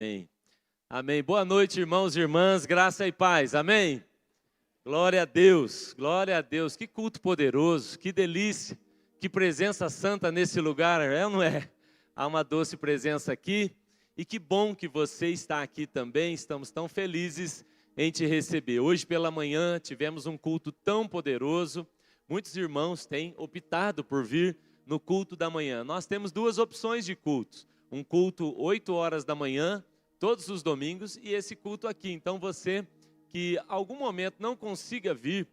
Amém. Amém. Boa noite, irmãos e irmãs, graça e paz. Amém. Glória a Deus, glória a Deus. Que culto poderoso, que delícia, que presença santa nesse lugar, é ou não é? Há uma doce presença aqui e que bom que você está aqui também. Estamos tão felizes em te receber. Hoje pela manhã tivemos um culto tão poderoso. Muitos irmãos têm optado por vir no culto da manhã. Nós temos duas opções de cultos. Um culto 8 horas da manhã, todos os domingos, e esse culto aqui. Então você que algum momento não consiga vir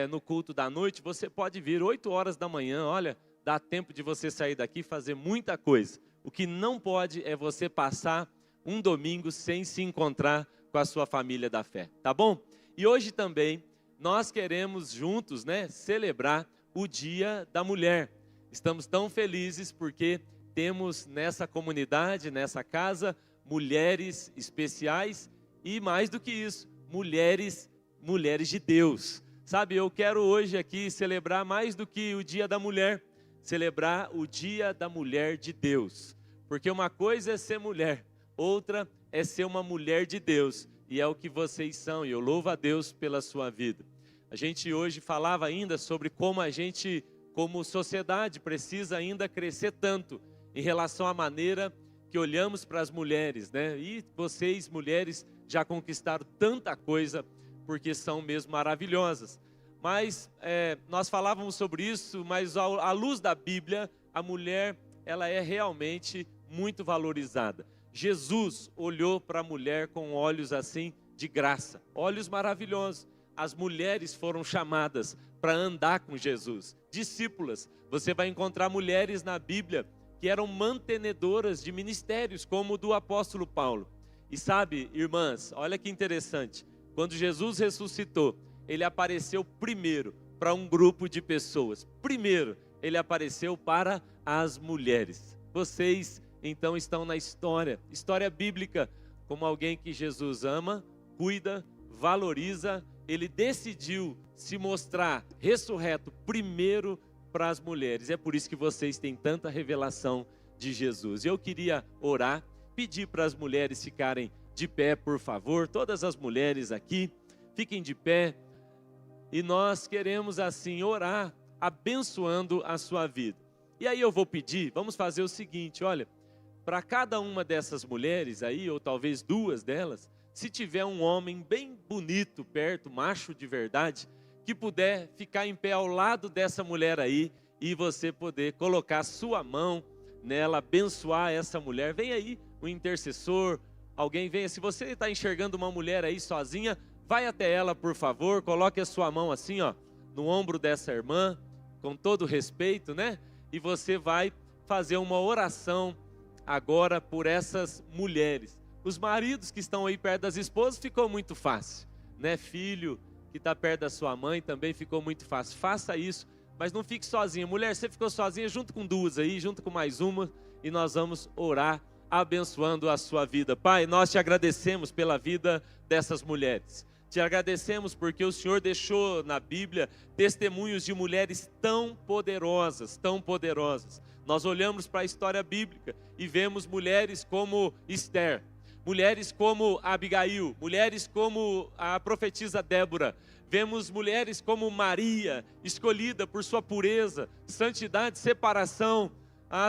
no culto da noite, você pode vir 8 horas da manhã. Olha, dá tempo de você sair daqui e fazer muita coisa. O que não pode é você passar um domingo sem se encontrar com a sua família da fé, tá bom? E hoje também nós queremos juntos, celebrar o Dia da Mulher. Estamos tão felizes porque temos nessa comunidade, nessa casa, mulheres especiais e mais do que isso, mulheres de Deus. Sabe, eu quero hoje aqui celebrar mais do que o Dia da Mulher, celebrar o Dia da Mulher de Deus. Porque uma coisa é ser mulher, outra é ser uma mulher de Deus. E é o que vocês são, e eu louvo a Deus pela sua vida. A gente hoje falava ainda sobre como a gente, como sociedade, precisa ainda crescer tanto em relação à maneira que olhamos para as mulheres, E vocês, mulheres, já conquistaram tanta coisa, porque são mesmo maravilhosas. Mas nós falávamos sobre isso, mas à luz da Bíblia, a mulher, ela é realmente muito valorizada. Jesus olhou para a mulher com olhos assim de graça, olhos maravilhosos. As mulheres foram chamadas para andar com Jesus, discípulas. Você vai encontrar mulheres na Bíblia que eram mantenedoras de ministérios, como o do apóstolo Paulo. E sabe, irmãs, olha que interessante, quando Jesus ressuscitou, ele apareceu primeiro para um grupo de pessoas. Primeiro, ele apareceu para as mulheres. Vocês, então, estão na história bíblica, como alguém que Jesus ama, cuida, valoriza. Ele decidiu se mostrar ressurreto primeiro para as mulheres. É por isso que vocês têm tanta revelação de Jesus. Eu queria orar, pedir para as mulheres ficarem de pé, por favor. Todas as mulheres aqui, fiquem de pé. E nós queremos assim orar, abençoando a sua vida. E aí eu vou pedir, vamos fazer o seguinte, olha, para cada uma dessas mulheres aí, ou talvez duas delas, se tiver um homem bem bonito perto, macho de verdade, que puder ficar em pé ao lado dessa mulher aí, e você poder colocar sua mão nela, abençoar essa mulher. Vem aí o intercessor, alguém venha. Se você está enxergando uma mulher aí sozinha, vai até ela, por favor, coloque a sua mão assim, no ombro dessa irmã, com todo respeito, E você vai fazer uma oração agora por essas mulheres. Os maridos que estão aí perto das esposas, ficou muito fácil, Filho que está perto da sua mãe, também ficou muito fácil. Faça isso, mas não fique sozinha. Mulher, você ficou sozinha, junto com duas aí, junto com mais uma, e nós vamos orar, abençoando a sua vida. Pai, nós te agradecemos pela vida dessas mulheres. Te agradecemos porque o Senhor deixou na Bíblia testemunhos de mulheres tão poderosas, tão poderosas. Nós olhamos para a história bíblica e vemos mulheres como Esther, mulheres como Abigail, mulheres como a profetisa Débora. Vemos mulheres como Maria, escolhida por sua pureza, santidade, separação.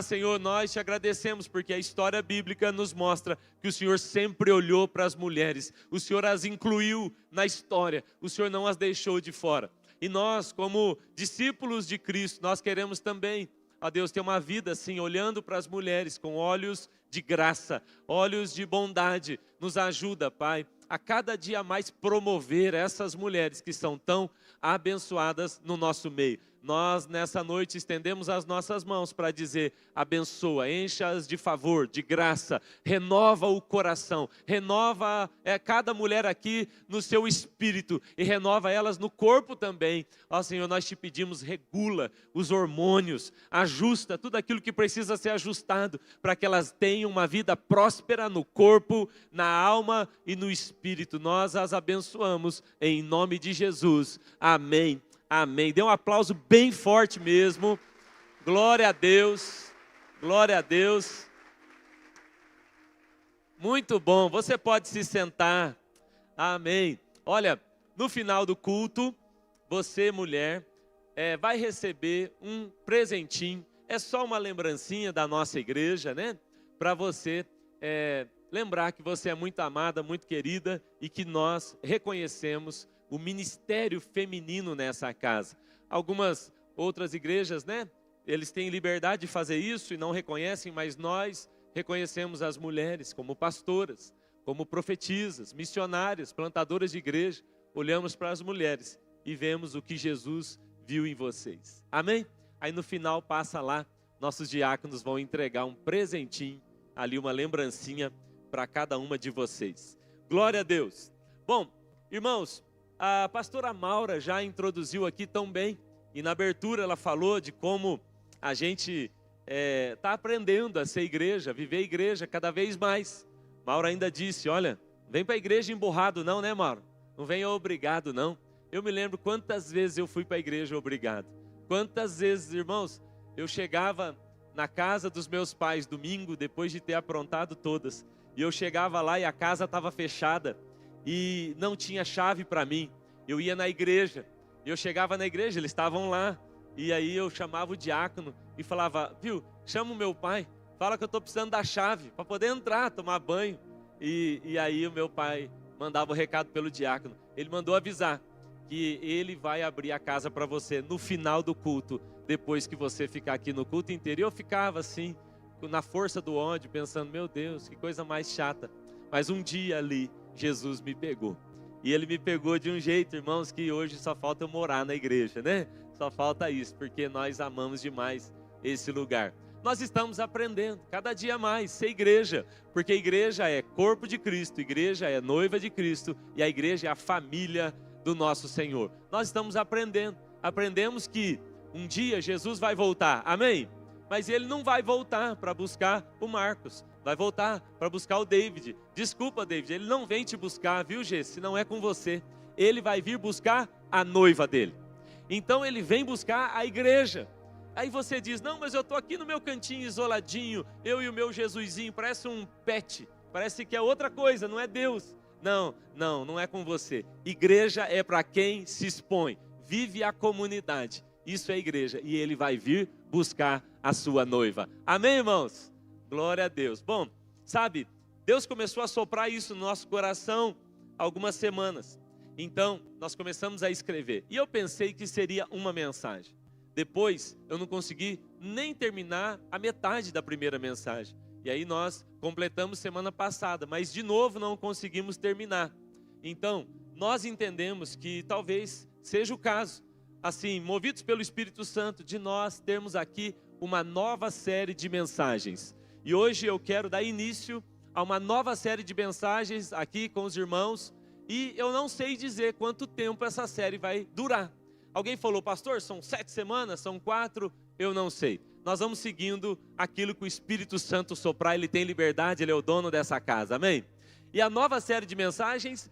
Senhor, nós te agradecemos porque a história bíblica nos mostra que o Senhor sempre olhou para as mulheres. O Senhor as incluiu na história, o Senhor não as deixou de fora. E nós, como discípulos de Cristo, nós queremos também, Deus, ter uma vida assim, olhando para as mulheres com olhos de graça, olhos de bondade. Nos ajuda, Pai, a cada dia mais promover essas mulheres que são tão abençoadas no nosso meio. Nós nessa noite estendemos as nossas mãos para dizer, abençoa, encha-as de favor, de graça, renova o coração, renova cada mulher aqui no seu espírito e renova elas no corpo também. Senhor, nós te pedimos, regula os hormônios, ajusta tudo aquilo que precisa ser ajustado para que elas tenham uma vida próspera no corpo, na alma e no espírito. Nós as abençoamos em nome de Jesus. Amém. Amém. Dê um aplauso bem forte mesmo. Glória a Deus. Glória a Deus. Muito bom. Você pode se sentar. Amém. Olha, no final do culto, você, mulher, vai receber um presentinho. É só uma lembrancinha da nossa igreja, né? Para você lembrar que você é muito amada, muito querida e que nós reconhecemos o ministério feminino nessa casa. Algumas outras igrejas, né? Eles têm liberdade de fazer isso e não reconhecem, mas nós reconhecemos as mulheres como pastoras, como profetisas, missionárias, plantadoras de igreja. Olhamos para as mulheres e vemos o que Jesus viu em vocês. Amém? Aí no final passa lá, nossos diáconos vão entregar um presentinho, ali uma lembrancinha para cada uma de vocês. Glória a Deus. Bom, irmãos, a pastora Maura já introduziu aqui tão bem, e na abertura ela falou de como a gente está aprendendo a ser igreja, a viver igreja cada vez mais. Maura ainda disse, olha, vem para a igreja emburrado não, né, Maura? Não venha obrigado não. Eu me lembro quantas vezes eu fui para a igreja obrigado. Quantas vezes, irmãos, eu chegava na casa dos meus pais domingo, depois de ter aprontado todas, e eu chegava lá e a casa estava fechada e não tinha chave para mim. Eu ia na igreja, e eu chegava na igreja, eles estavam lá, e aí eu chamava o diácono e falava, viu, chama o meu pai, fala que eu estou precisando da chave para poder entrar, tomar banho. E aí o meu pai mandava o recado pelo diácono. Ele mandou avisar que ele vai abrir a casa para você no final do culto, depois que você ficar aqui no culto inteiro. E eu ficava assim, na força do ódio, pensando, meu Deus, que coisa mais chata. Mas um dia ali, Jesus me pegou. E ele me pegou de um jeito, irmãos, que hoje só falta eu morar na igreja, né? Só falta isso, porque nós amamos demais esse lugar. Nós estamos aprendendo cada dia mais ser igreja, porque a igreja é corpo de Cristo, a igreja é noiva de Cristo e a igreja é a família do nosso Senhor. Nós estamos aprendemos que um dia Jesus vai voltar, amém? Mas ele não vai voltar para buscar o Marcos, vai voltar para buscar o David. Desculpa, David, ele não vem te buscar, viu, Gê? Se não é com você, ele vai vir buscar a noiva dele. Então ele vem buscar a igreja. Aí você diz, não, mas eu estou aqui no meu cantinho isoladinho, eu e o meu Jesusinho, parece um pet, parece que é outra coisa, não é Deus. Não é com você. Igreja é para quem se expõe, vive a comunidade. Isso é igreja, e ele vai vir buscar a sua noiva. Amém, irmãos? Glória a Deus. Bom, sabe, Deus começou a soprar isso no nosso coração há algumas semanas. Então, nós começamos a escrever. E eu pensei que seria uma mensagem. Depois, eu não consegui nem terminar a metade da primeira mensagem. E aí nós completamos semana passada, mas de novo não conseguimos terminar. Então, nós entendemos que talvez seja o caso, assim, movidos pelo Espírito Santo, de nós termos aqui uma nova série de mensagens. E hoje eu quero dar início a uma nova série de mensagens aqui com os irmãos. E eu não sei dizer quanto tempo essa série vai durar. Alguém falou, pastor, são 7 semanas, são 4? Eu não sei. Nós vamos seguindo aquilo que o Espírito Santo soprar, ele tem liberdade, ele é o dono dessa casa, amém? E a nova série de mensagens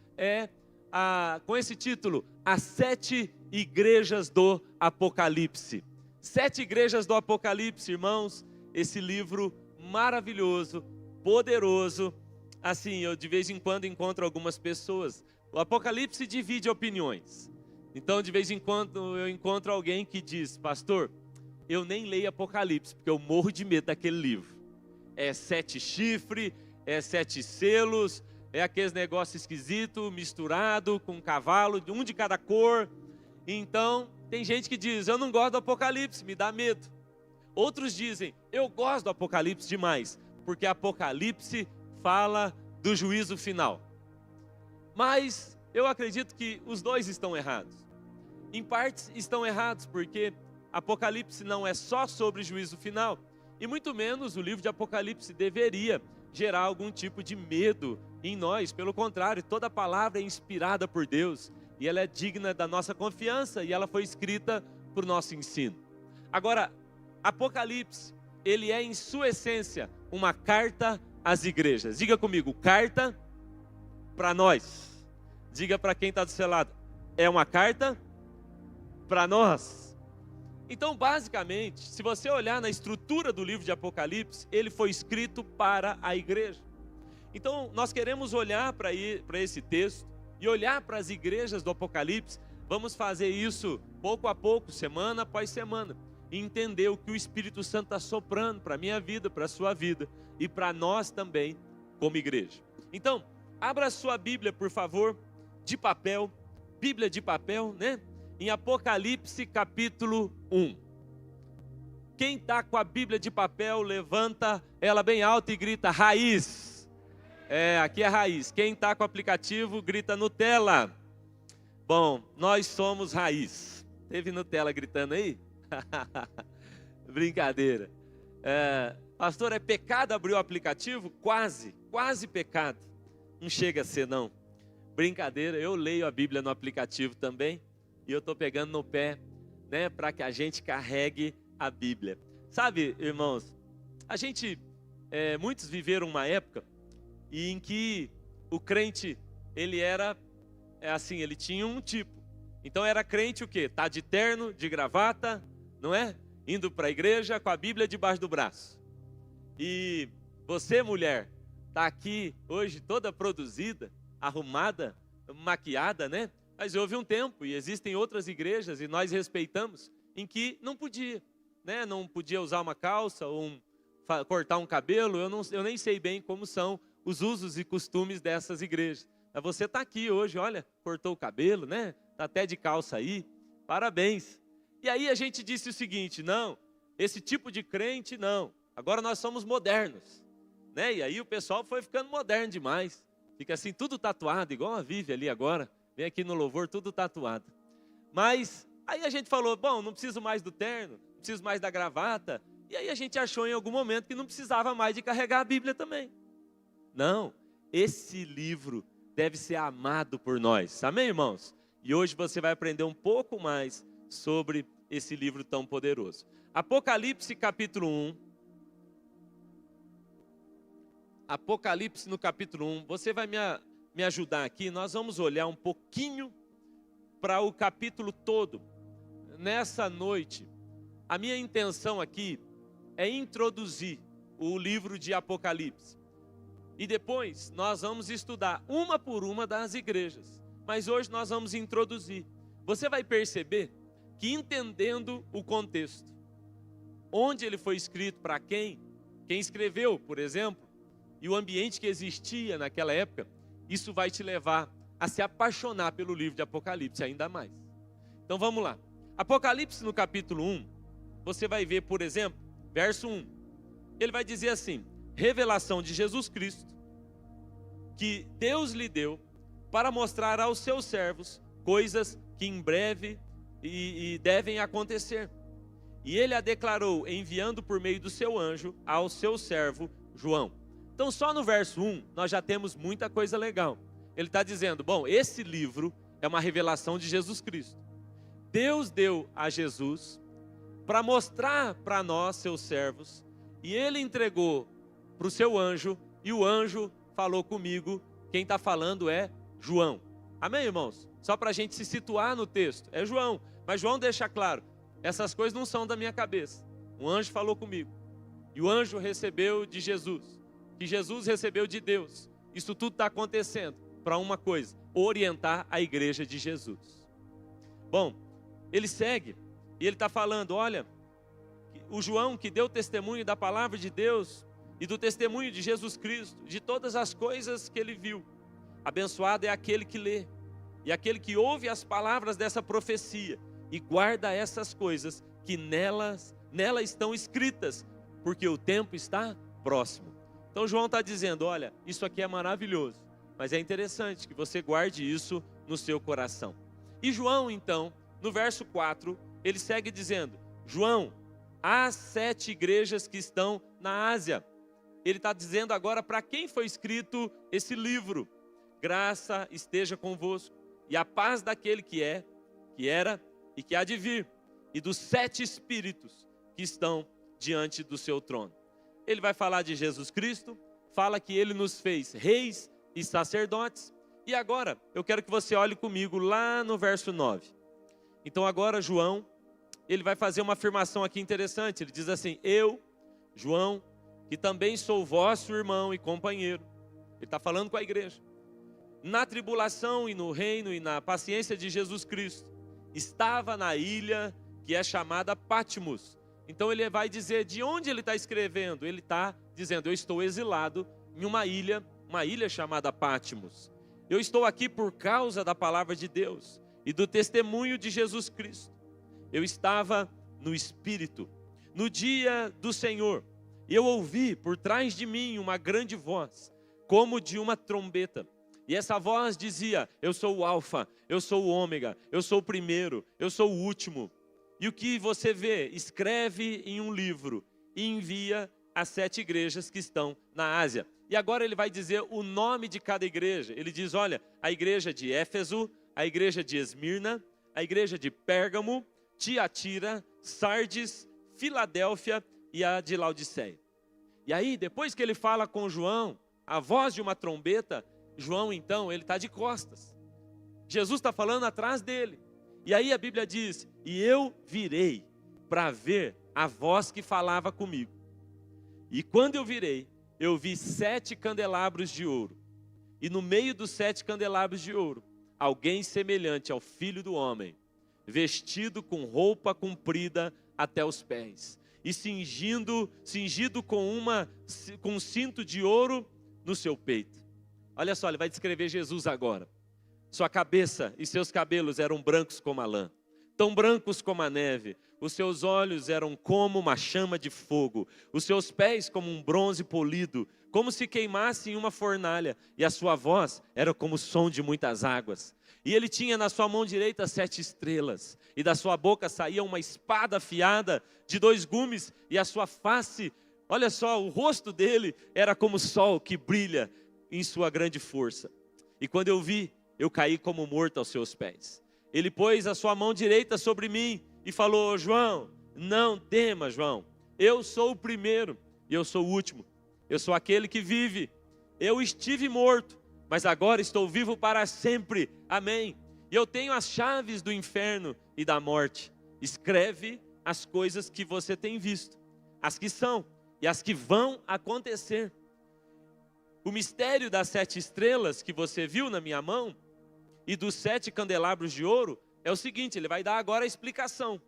com esse título, As 7 Igrejas do Apocalipse. 7 Igrejas do Apocalipse, irmãos, esse livro maravilhoso, poderoso. Assim, eu de vez em quando encontro algumas pessoas. O Apocalipse divide opiniões. Então, de vez em quando eu encontro alguém que diz, pastor, eu nem leio Apocalipse, porque eu morro de medo daquele livro. É 7 chifres, é 7 selos, é aqueles negócios esquisitos, misturado com cavalo, um de cada cor. Então, tem gente que diz, eu não gosto do Apocalipse, me dá medo. Outros dizem, eu gosto do Apocalipse demais, porque Apocalipse fala do juízo final. Mas eu acredito que os dois estão errados. Em partes estão errados, porque Apocalipse não é só sobre juízo final, e muito menos o livro de Apocalipse deveria gerar algum tipo de medo em nós. Pelo contrário, toda palavra é inspirada por Deus, e ela é digna da nossa confiança, e ela foi escrita por nosso ensino. Agora, Apocalipse, ele é em sua essência uma carta às igrejas. Diga comigo, carta para nós. Diga para quem está do seu lado, é uma carta para nós. Então, basicamente, se você olhar na estrutura do livro de Apocalipse, ele foi escrito para a igreja. Então, nós queremos olhar para esse texto e olhar para as igrejas do Apocalipse. Vamos fazer isso pouco a pouco, semana após semana, e entender o que o Espírito Santo está soprando para a minha vida, para a sua vida e para nós também, como igreja. Então, abra a sua Bíblia, por favor, de papel, Bíblia de papel, né? Em Apocalipse capítulo 1. Quem está com a Bíblia de papel, levanta ela bem alta e grita raiz. Aqui é raiz. Quem está com o aplicativo, grita Nutella. Bom, nós somos raiz. Teve Nutella gritando aí? Brincadeira. Pastor, é pecado abrir o aplicativo? Quase pecado. Não chega a ser não. Brincadeira, eu leio a Bíblia no aplicativo também. E eu estou pegando no pé, né, para que a gente carregue a Bíblia. Sabe, irmãos, muitos viveram uma época em que o crente, ele era, ele tinha um tipo. Então era crente o quê? Tá de terno, de gravata, não é? Indo para a igreja com a Bíblia debaixo do braço. E você, mulher, tá aqui hoje toda produzida, arrumada, maquiada, né? Mas houve um tempo, e existem outras igrejas, e nós respeitamos, em que não podia, né? Não podia usar uma calça, ou cortar um cabelo. Eu nem sei bem como são os usos e costumes dessas igrejas. Mas você está aqui hoje, olha, cortou o cabelo, né? Está até de calça aí, parabéns. E aí a gente disse o seguinte, não, esse tipo de crente não, agora nós somos modernos, né? E aí o pessoal foi ficando moderno demais, fica assim tudo tatuado, igual a Vivi ali agora, vem aqui no louvor tudo tatuado. Mas aí a gente falou, bom, não preciso mais do terno, não preciso mais da gravata, e aí a gente achou em algum momento que não precisava mais de carregar a Bíblia também. Não, esse livro deve ser amado por nós, amém, irmãos? E hoje você vai aprender um pouco mais sobre esse livro tão poderoso. Apocalipse capítulo 1. Apocalipse no capítulo 1. Você vai me ajudar aqui. Nós vamos olhar um pouquinho para o capítulo todo. Nessa noite, a minha intenção aqui é introduzir o livro de Apocalipse. E depois nós vamos estudar uma por uma das igrejas. Mas hoje nós vamos introduzir. Você vai perceber que entendendo o contexto, onde ele foi escrito, para quem escreveu, por exemplo, e o ambiente que existia naquela época, isso vai te levar a se apaixonar pelo livro de Apocalipse ainda mais. Então vamos lá. Apocalipse no capítulo 1, você vai ver, por exemplo, verso 1. Ele vai dizer assim, revelação de Jesus Cristo, que Deus lhe deu para mostrar aos seus servos coisas que em breve e devem acontecer. E ele a declarou enviando por meio do seu anjo ao seu servo João. Então só no verso 1 nós já temos muita coisa legal. Ele está dizendo, bom, esse livro é uma revelação de Jesus Cristo. Deus deu a Jesus para mostrar para nós, seus servos, e ele entregou para o seu anjo, e o anjo falou comigo. Quem está falando é João. Amém, irmãos? Só para a gente se situar no texto, é João. Mas João deixa claro, essas coisas não são da minha cabeça. Um anjo falou comigo. E o anjo recebeu de Jesus. Que Jesus recebeu de Deus. Isso tudo está acontecendo para uma coisa, orientar a igreja de Jesus. Bom, ele segue e ele está falando, olha, o João que deu testemunho da palavra de Deus e do testemunho de Jesus Cristo, de todas as coisas que ele viu. Abençoado é aquele que lê e aquele que ouve as palavras dessa profecia e guarda essas coisas que nela estão escritas, porque o tempo está próximo. Então João está dizendo, olha, isso aqui é maravilhoso, mas é interessante que você guarde isso no seu coração. E João então, no verso 4, ele segue dizendo, João, há 7 igrejas que estão na Ásia. Ele está dizendo agora para quem foi escrito esse livro. Graça esteja convosco, e a paz daquele que é, que era e que há de vir, e dos 7 espíritos que estão diante do seu trono. Ele vai falar de Jesus Cristo, fala que ele nos fez reis e sacerdotes, e agora eu quero que você olhe comigo lá no verso 9. Então agora João, ele vai fazer uma afirmação aqui interessante, ele diz assim, eu, João, que também sou vosso irmão e companheiro, Ele está falando com a igreja. Na tribulação e no reino e na paciência de Jesus Cristo, estava na ilha que é chamada Patmos. Então ele vai dizer de onde ele está escrevendo. Ele está dizendo, eu estou exilado em uma ilha chamada Patmos. Eu estou aqui por causa da palavra de Deus e do testemunho de Jesus Cristo. Eu estava no Espírito, no dia do Senhor. E eu ouvi por trás de mim uma grande voz, como de uma trombeta. E essa voz dizia, eu sou o Alfa, eu sou o Ômega, eu sou o primeiro, eu sou o último. E o que você vê, escreve em um livro e envia às 7 igrejas que estão na Ásia. E agora ele vai dizer o nome de cada igreja. Ele diz, olha, a igreja de Éfeso, a igreja de Esmirna, a igreja de Pérgamo, Tiatira, Sardes, Filadélfia e a de Laodiceia. E aí, depois que ele fala com João, a voz de uma trombeta, João então, ele está de costas. Jesus está falando atrás dele. E aí a Bíblia diz, e eu virei para ver a voz que falava comigo. E quando eu virei, eu vi 7 candelabros de ouro. E no meio dos 7 candelabros de ouro, alguém semelhante ao Filho do Homem, vestido com roupa comprida até os pés, e cingido com um cinto de ouro no seu peito. Olha só, ele vai descrever Jesus agora. Sua cabeça e seus cabelos eram brancos como a lã, tão brancos como a neve. Os seus olhos eram como uma chama de fogo, os seus pés como um bronze polido, como se queimasse em uma fornalha, e a sua voz era como o som de muitas águas. E ele tinha na sua mão direita 7 estrelas, e da sua boca saía uma espada afiada de 2 gumes, e a sua face, olha só, o rosto dele era como o sol que brilha em sua grande força. E quando eu vi, eu caí como morto aos seus pés. Ele pôs a sua mão direita sobre mim e falou, João, não tema, João, eu sou o primeiro e eu sou o último. Eu sou aquele que vive. Eu estive morto, mas agora estou vivo para sempre. Amém. E eu tenho as chaves do inferno e da morte. Escreve as coisas que você tem visto, as que são e as que vão acontecer. O mistério das 7 estrelas que você viu na minha mão e dos 7 candelabros de ouro é o seguinte, ele vai dar agora a explicação.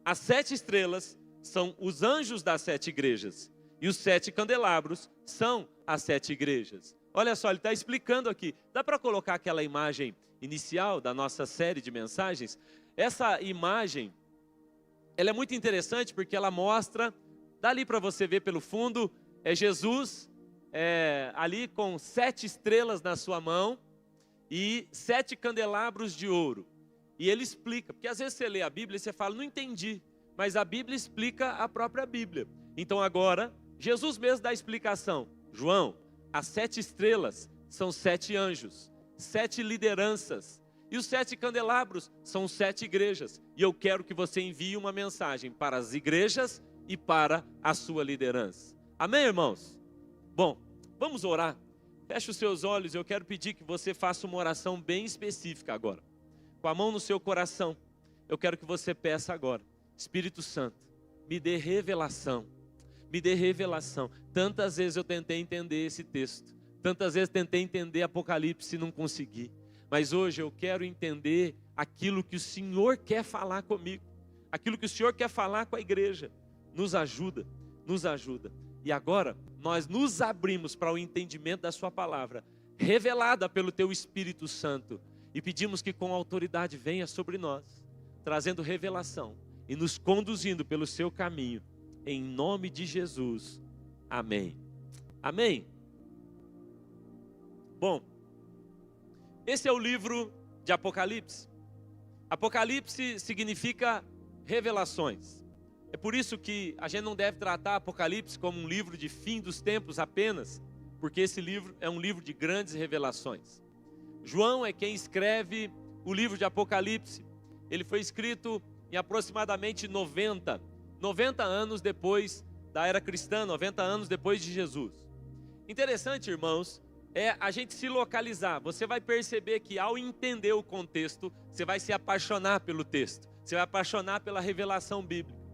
As 7 estrelas são os anjos das 7 igrejas e os 7 candelabros são as 7 igrejas. Olha só, ele está explicando aqui. Dá para colocar aquela imagem inicial da nossa série de mensagens? Essa imagem, ela é muito interessante porque ela mostra, dá ali para você ver pelo fundo, é Jesus ali com 7 estrelas na sua mão e 7 candelabros de ouro. E ele explica, porque às vezes você lê a Bíblia e você fala, não entendi, mas a Bíblia explica a própria Bíblia. Então agora, Jesus mesmo dá a explicação. João, as 7 estrelas são 7 anjos, 7 lideranças, e os 7 candelabros são 7 igrejas. E eu quero que você envie uma mensagem para as igrejas e para a sua liderança. Amém, irmãos? Bom, vamos orar. Feche os seus olhos, eu quero pedir que você faça uma oração bem específica agora. Com a mão no seu coração, eu quero que você peça agora, Espírito Santo, me dê revelação, me dê revelação. Tantas vezes eu tentei entender esse texto, tantas vezes tentei entender Apocalipse e não consegui, mas hoje eu quero entender aquilo que o Senhor quer falar comigo, aquilo que o Senhor quer falar com a igreja. Nos ajuda, nos ajuda. E agora, nós nos abrimos para o entendimento da sua palavra, revelada pelo teu Espírito Santo, e pedimos que com autoridade venha sobre nós, trazendo revelação e nos conduzindo pelo seu caminho, em nome de Jesus, amém. Amém. Bom, esse é o livro de Apocalipse. Apocalipse significa revelações. É por isso que a gente não deve tratar Apocalipse como um livro de fim dos tempos apenas, porque esse livro é um livro de grandes revelações. João é quem escreve o livro de Apocalipse. Ele foi escrito em aproximadamente 90 anos depois da era cristã, 90 anos depois de Jesus. Interessante, irmãos, é a gente se localizar. Você vai perceber que ao entender o contexto, você vai se apaixonar pelo texto, você vai apaixonar pela revelação bíblica.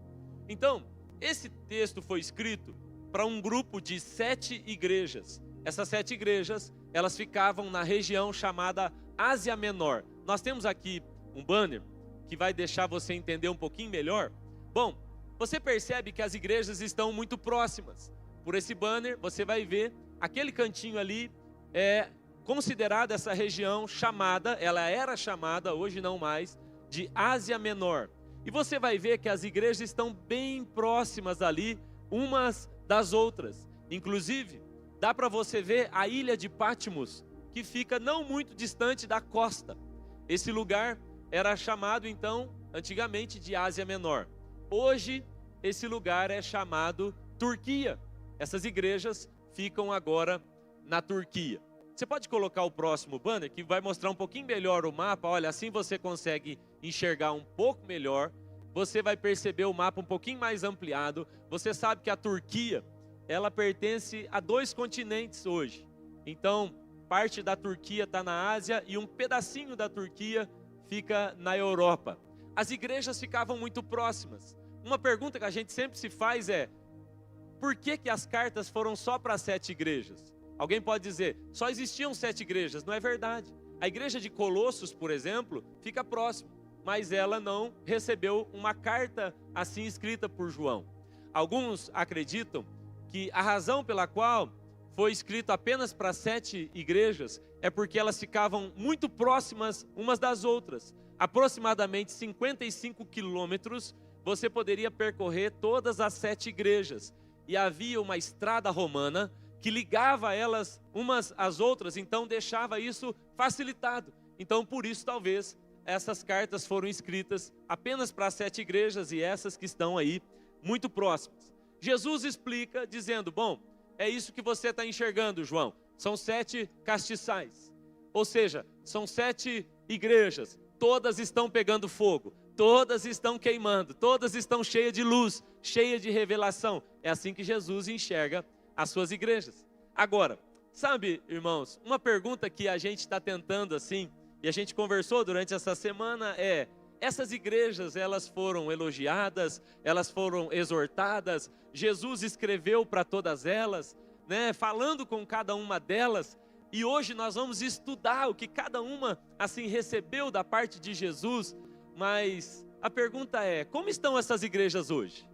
Então, esse texto foi escrito para um grupo de 7 igrejas. Essas 7 igrejas elas ficavam na região chamada Ásia Menor. Nós temos aqui um banner que vai deixar você entender um pouquinho melhor. Bom, você percebe que as igrejas estão muito próximas. Por esse banner, você vai ver aquele cantinho ali é considerada essa região chamada, ela era chamada, hoje não mais, de Ásia Menor. E você vai ver que as igrejas estão bem próximas ali, umas das outras. Inclusive, dá para você ver a ilha de Patmos, que fica não muito distante da costa. Esse lugar era chamado, então, antigamente de Ásia Menor. Hoje, esse lugar é chamado Turquia. Essas igrejas ficam agora na Turquia. Você pode colocar o próximo banner, que vai mostrar um pouquinho melhor o mapa. Olha, assim você consegue enxergar um pouco melhor. Você vai perceber o mapa um pouquinho mais ampliado. Você sabe que a Turquia, ela pertence a 2 continentes hoje. Então, parte da Turquia está na Ásia e um pedacinho da Turquia fica na Europa. As igrejas ficavam muito próximas. Uma pergunta que a gente sempre se faz é: por que as cartas foram só para 7 igrejas? Alguém pode dizer, só existiam 7 igrejas. Não é verdade. A igreja de Colossos, por exemplo, fica próxima, mas ela não recebeu uma carta assim escrita por João. Alguns acreditam que a razão pela qual foi escrito apenas para 7 igrejas é porque elas ficavam muito próximas umas das outras. Aproximadamente 55 quilômetros você poderia percorrer todas as 7 igrejas. E havia uma estrada romana que ligava elas umas às outras, então deixava isso facilitado. Então, por isso, talvez, essas cartas foram escritas apenas para 7 igrejas e essas que estão aí muito próximas. Jesus explica dizendo, bom, é isso que você está enxergando, João. São 7 castiçais. Ou seja, são 7 igrejas. Todas estão pegando fogo. Todas estão queimando. Todas estão cheias de luz, cheias de revelação. É assim que Jesus enxerga as suas igrejas. Agora, sabe, irmãos, uma pergunta que a gente está tentando assim, e a gente conversou durante essa semana é: essas igrejas, elas foram elogiadas, elas foram exortadas, Jesus escreveu para todas elas, né, falando com cada uma delas, e hoje nós vamos estudar o que cada uma assim recebeu da parte de Jesus, mas a pergunta é: como estão essas igrejas hoje?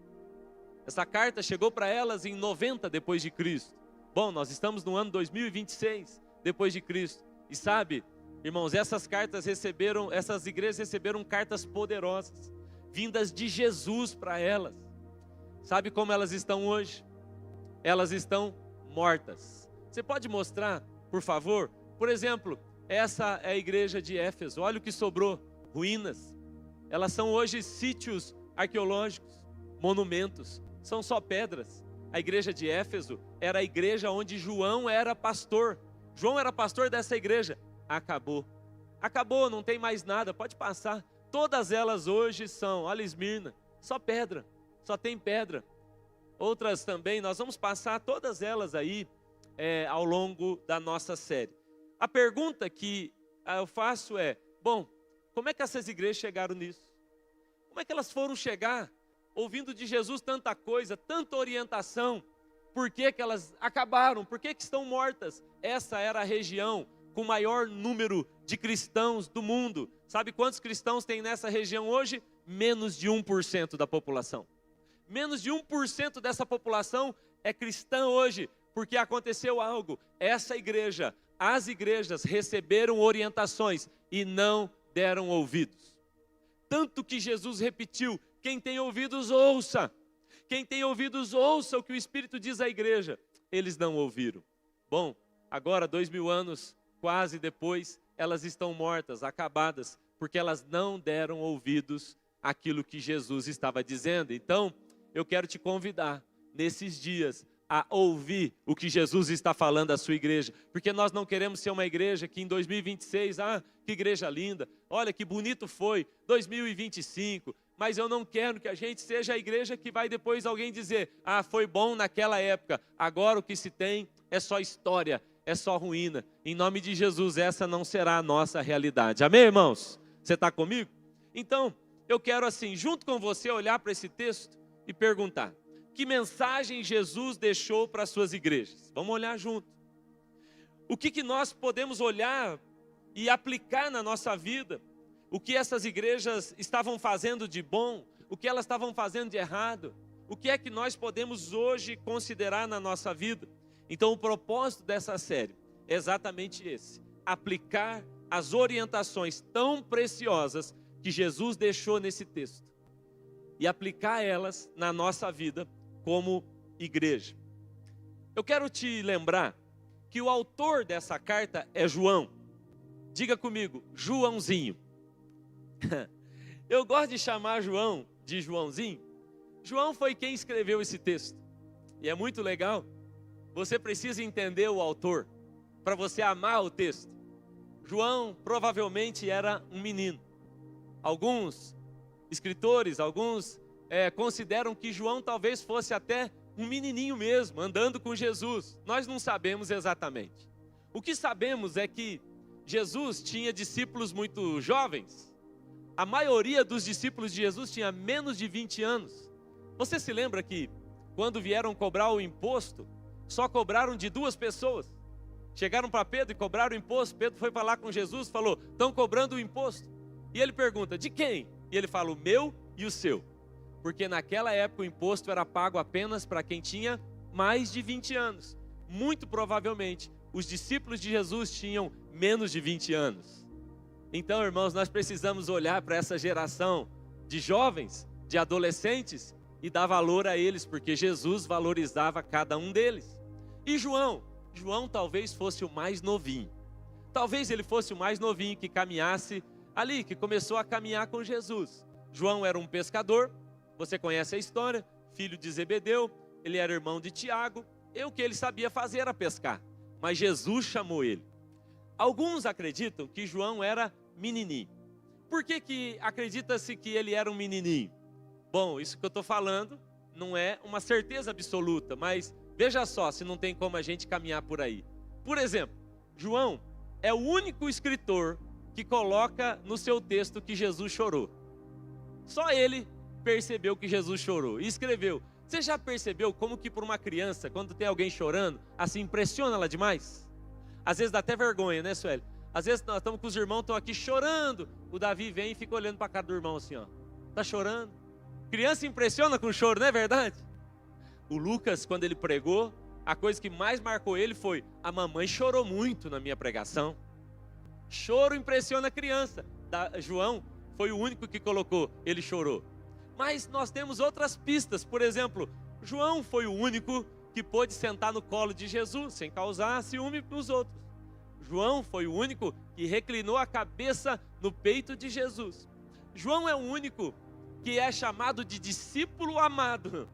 Essa carta chegou para elas em 90 depois de Cristo. Bom, nós estamos no ano 2026 depois de Cristo. E sabe, irmãos, essas igrejas receberam cartas poderosas, vindas de Jesus para elas. Sabe como elas estão hoje? Elas estão mortas. Você pode mostrar, por favor? Por exemplo, essa é a igreja de Éfeso. Olha o que sobrou, ruínas. Elas são hoje sítios arqueológicos, monumentos. São só pedras. A igreja de Éfeso era a igreja onde João era pastor. João era pastor dessa igreja. Acabou, não tem mais nada, pode passar. Todas elas hoje são, olha Esmirna, só pedra, só tem pedra. Outras também, nós vamos passar todas elas aí ao longo da nossa série. A pergunta que eu faço é, bom, como é que essas igrejas chegaram nisso? Como é que elas foram chegar ouvindo de Jesus tanta coisa, tanta orientação? Por que elas acabaram? Por que estão mortas? Essa era a região com o maior número de cristãos do mundo. Sabe quantos cristãos tem nessa região hoje? Menos de 1% da população. Menos de 1% dessa população é cristã hoje, porque aconteceu algo. Essa igreja, as igrejas receberam orientações e não deram ouvidos. Tanto que Jesus repetiu: quem tem ouvidos, ouça. Quem tem ouvidos, ouça o que o Espírito diz à igreja. Eles não ouviram. Bom, agora 2000 anos quase depois, elas estão mortas, acabadas, porque elas não deram ouvidos àquilo que Jesus estava dizendo. Então, eu quero te convidar, nesses dias, a ouvir o que Jesus está falando à sua igreja, porque nós não queremos ser uma igreja que em 2026, que igreja linda, olha que bonito foi, 2025, mas eu não quero que a gente seja a igreja que vai depois alguém dizer, foi bom naquela época, agora o que se tem é só história, é só ruína. Em nome de Jesus, essa não será a nossa realidade. Amém, irmãos? Você está comigo? Então, eu quero assim, junto com você, olhar para esse texto e perguntar: que mensagem Jesus deixou para as suas igrejas? Vamos olhar junto. O que nós podemos olhar e aplicar na nossa vida? O que essas igrejas estavam fazendo de bom? O que elas estavam fazendo de errado? O que é que nós podemos hoje considerar na nossa vida? Então o propósito dessa série é exatamente esse: aplicar as orientações tão preciosas que Jesus deixou nesse texto e aplicar elas na nossa vida como igreja. Eu quero te lembrar que o autor dessa carta é João. Diga comigo, Joãozinho. Eu gosto de chamar João de Joãozinho. João foi quem escreveu esse texto. E é muito legal. Você precisa entender o autor para você amar o texto. João provavelmente era um menino. Alguns escritores, consideram que João talvez fosse até um menininho mesmo, andando com Jesus. Nós não sabemos exatamente. O que sabemos é que Jesus tinha discípulos muito jovens. A maioria dos discípulos de Jesus tinha menos de 20 anos. Você se lembra que quando vieram cobrar o imposto, só cobraram de 2 pessoas? Chegaram para Pedro e cobraram o imposto. Pedro foi falar com Jesus, falou: estão cobrando o imposto. E ele pergunta: de quem? E ele fala: o meu e o seu. Porque naquela época o imposto era pago apenas para quem tinha mais de 20 anos. Muito provavelmente os discípulos de Jesus tinham menos de 20 anos. Então, irmãos, nós precisamos olhar para essa geração de jovens, de adolescentes, e dar valor a eles, porque Jesus valorizava cada um deles. E João talvez fosse o mais novinho. Talvez ele fosse o mais novinho que caminhasse ali, que começou a caminhar com Jesus. João era um pescador, você conhece a história, filho de Zebedeu, ele era irmão de Tiago, e o que ele sabia fazer era pescar. Mas Jesus chamou ele. Alguns acreditam que João era menininho. Por que acredita-se que ele era um menininho? Bom, isso que eu estou falando não é uma certeza absoluta, mas veja só se não tem como a gente caminhar por aí. Por exemplo, João é o único escritor que coloca no seu texto que Jesus chorou. Só ele percebeu que Jesus chorou e escreveu. Você já percebeu como que por uma criança, quando tem alguém chorando, assim impressiona ela demais? Às vezes dá até vergonha, né, Sueli? Às vezes nós estamos com os irmãos, estão aqui chorando. O Davi vem e fica olhando para a cara do irmão assim, ó. Tá chorando? Criança impressiona com choro, não é verdade? O Lucas, quando ele pregou, a coisa que mais marcou ele foi: a mamãe chorou muito na minha pregação. Choro impressiona a criança. João foi o único que colocou, ele chorou. Mas nós temos outras pistas. Por exemplo, João foi o único que pôde sentar no colo de Jesus sem causar ciúme para os outros. João foi o único que reclinou a cabeça no peito de Jesus. João é o único que é chamado de discípulo amado.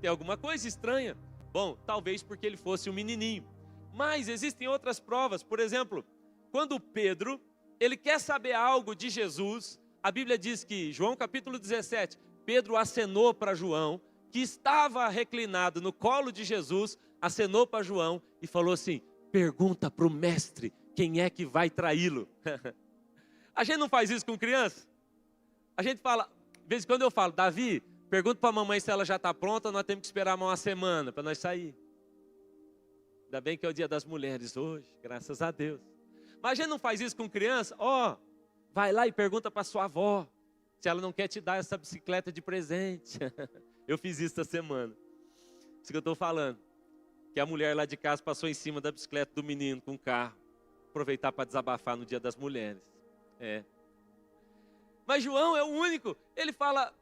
Tem alguma coisa estranha? Bom, talvez porque ele fosse um menininho. Mas existem outras provas. Por exemplo, quando Pedro, ele quer saber algo de Jesus, a Bíblia diz que, João capítulo 17, Pedro acenou para João, que estava reclinado no colo de Jesus, acenou para João e falou assim: pergunta para o mestre quem é que vai traí-lo. A gente não faz isso com criança? A gente fala, de vez em quando eu falo: Davi, pergunta para a mamãe se ela já está pronta, nós temos que esperar uma semana para nós sair. Ainda bem que é o dia das mulheres hoje, graças a Deus. Mas a gente não faz isso com criança? Vai lá e pergunta para sua avó se ela não quer te dar essa bicicleta de presente. Eu fiz isso essa semana. Isso que eu estou falando. Que a mulher lá de casa passou em cima da bicicleta do menino com o carro. Aproveitar para desabafar no dia das mulheres. Mas João é o único.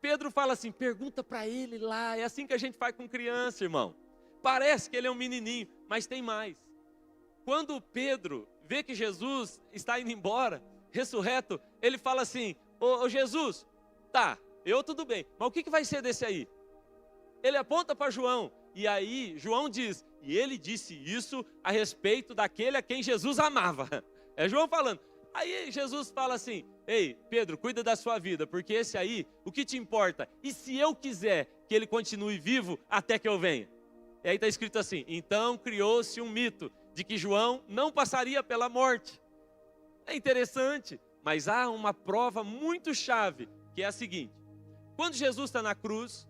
Pedro fala assim: pergunta para ele lá. É assim que a gente faz com criança, irmão. Parece que ele é um menininho, mas tem mais. Quando Pedro vê que Jesus está indo embora, ressurreto, ele fala assim: ô Jesus, tá, eu tudo bem, mas o que vai ser desse aí? Ele aponta para João, e aí João diz: e ele disse isso a respeito daquele a quem Jesus amava. É João falando. Aí Jesus fala assim: ei, Pedro, cuida da sua vida, porque esse aí, o que te importa? E se eu quiser que ele continue vivo até que eu venha? E aí está escrito assim: então criou-se um mito de que João não passaria pela morte. É interessante, mas há uma prova muito chave, que é a seguinte: quando Jesus está na cruz,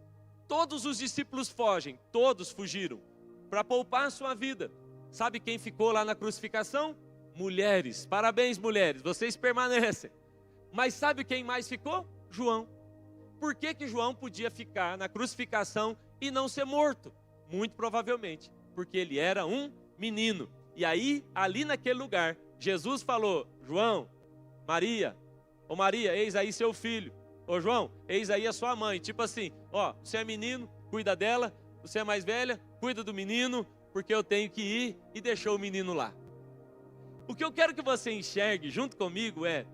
todos os discípulos fogem, todos fugiram, para poupar a sua vida. Sabe quem ficou lá na crucificação? Mulheres. Parabéns, mulheres, vocês permanecem. Mas sabe quem mais ficou? João. Por que que João podia ficar na crucificação e não ser morto? Muito provavelmente, porque ele era um menino. E aí, ali naquele lugar, Jesus falou: João, Maria, ô Maria, eis aí seu filho. Ô João, eis aí a sua mãe. Tipo assim, ó, você é menino, cuida dela. Você é mais velha, cuida do menino, porque eu tenho que ir. E deixou o menino lá. O que eu quero que você enxergue junto comigo é,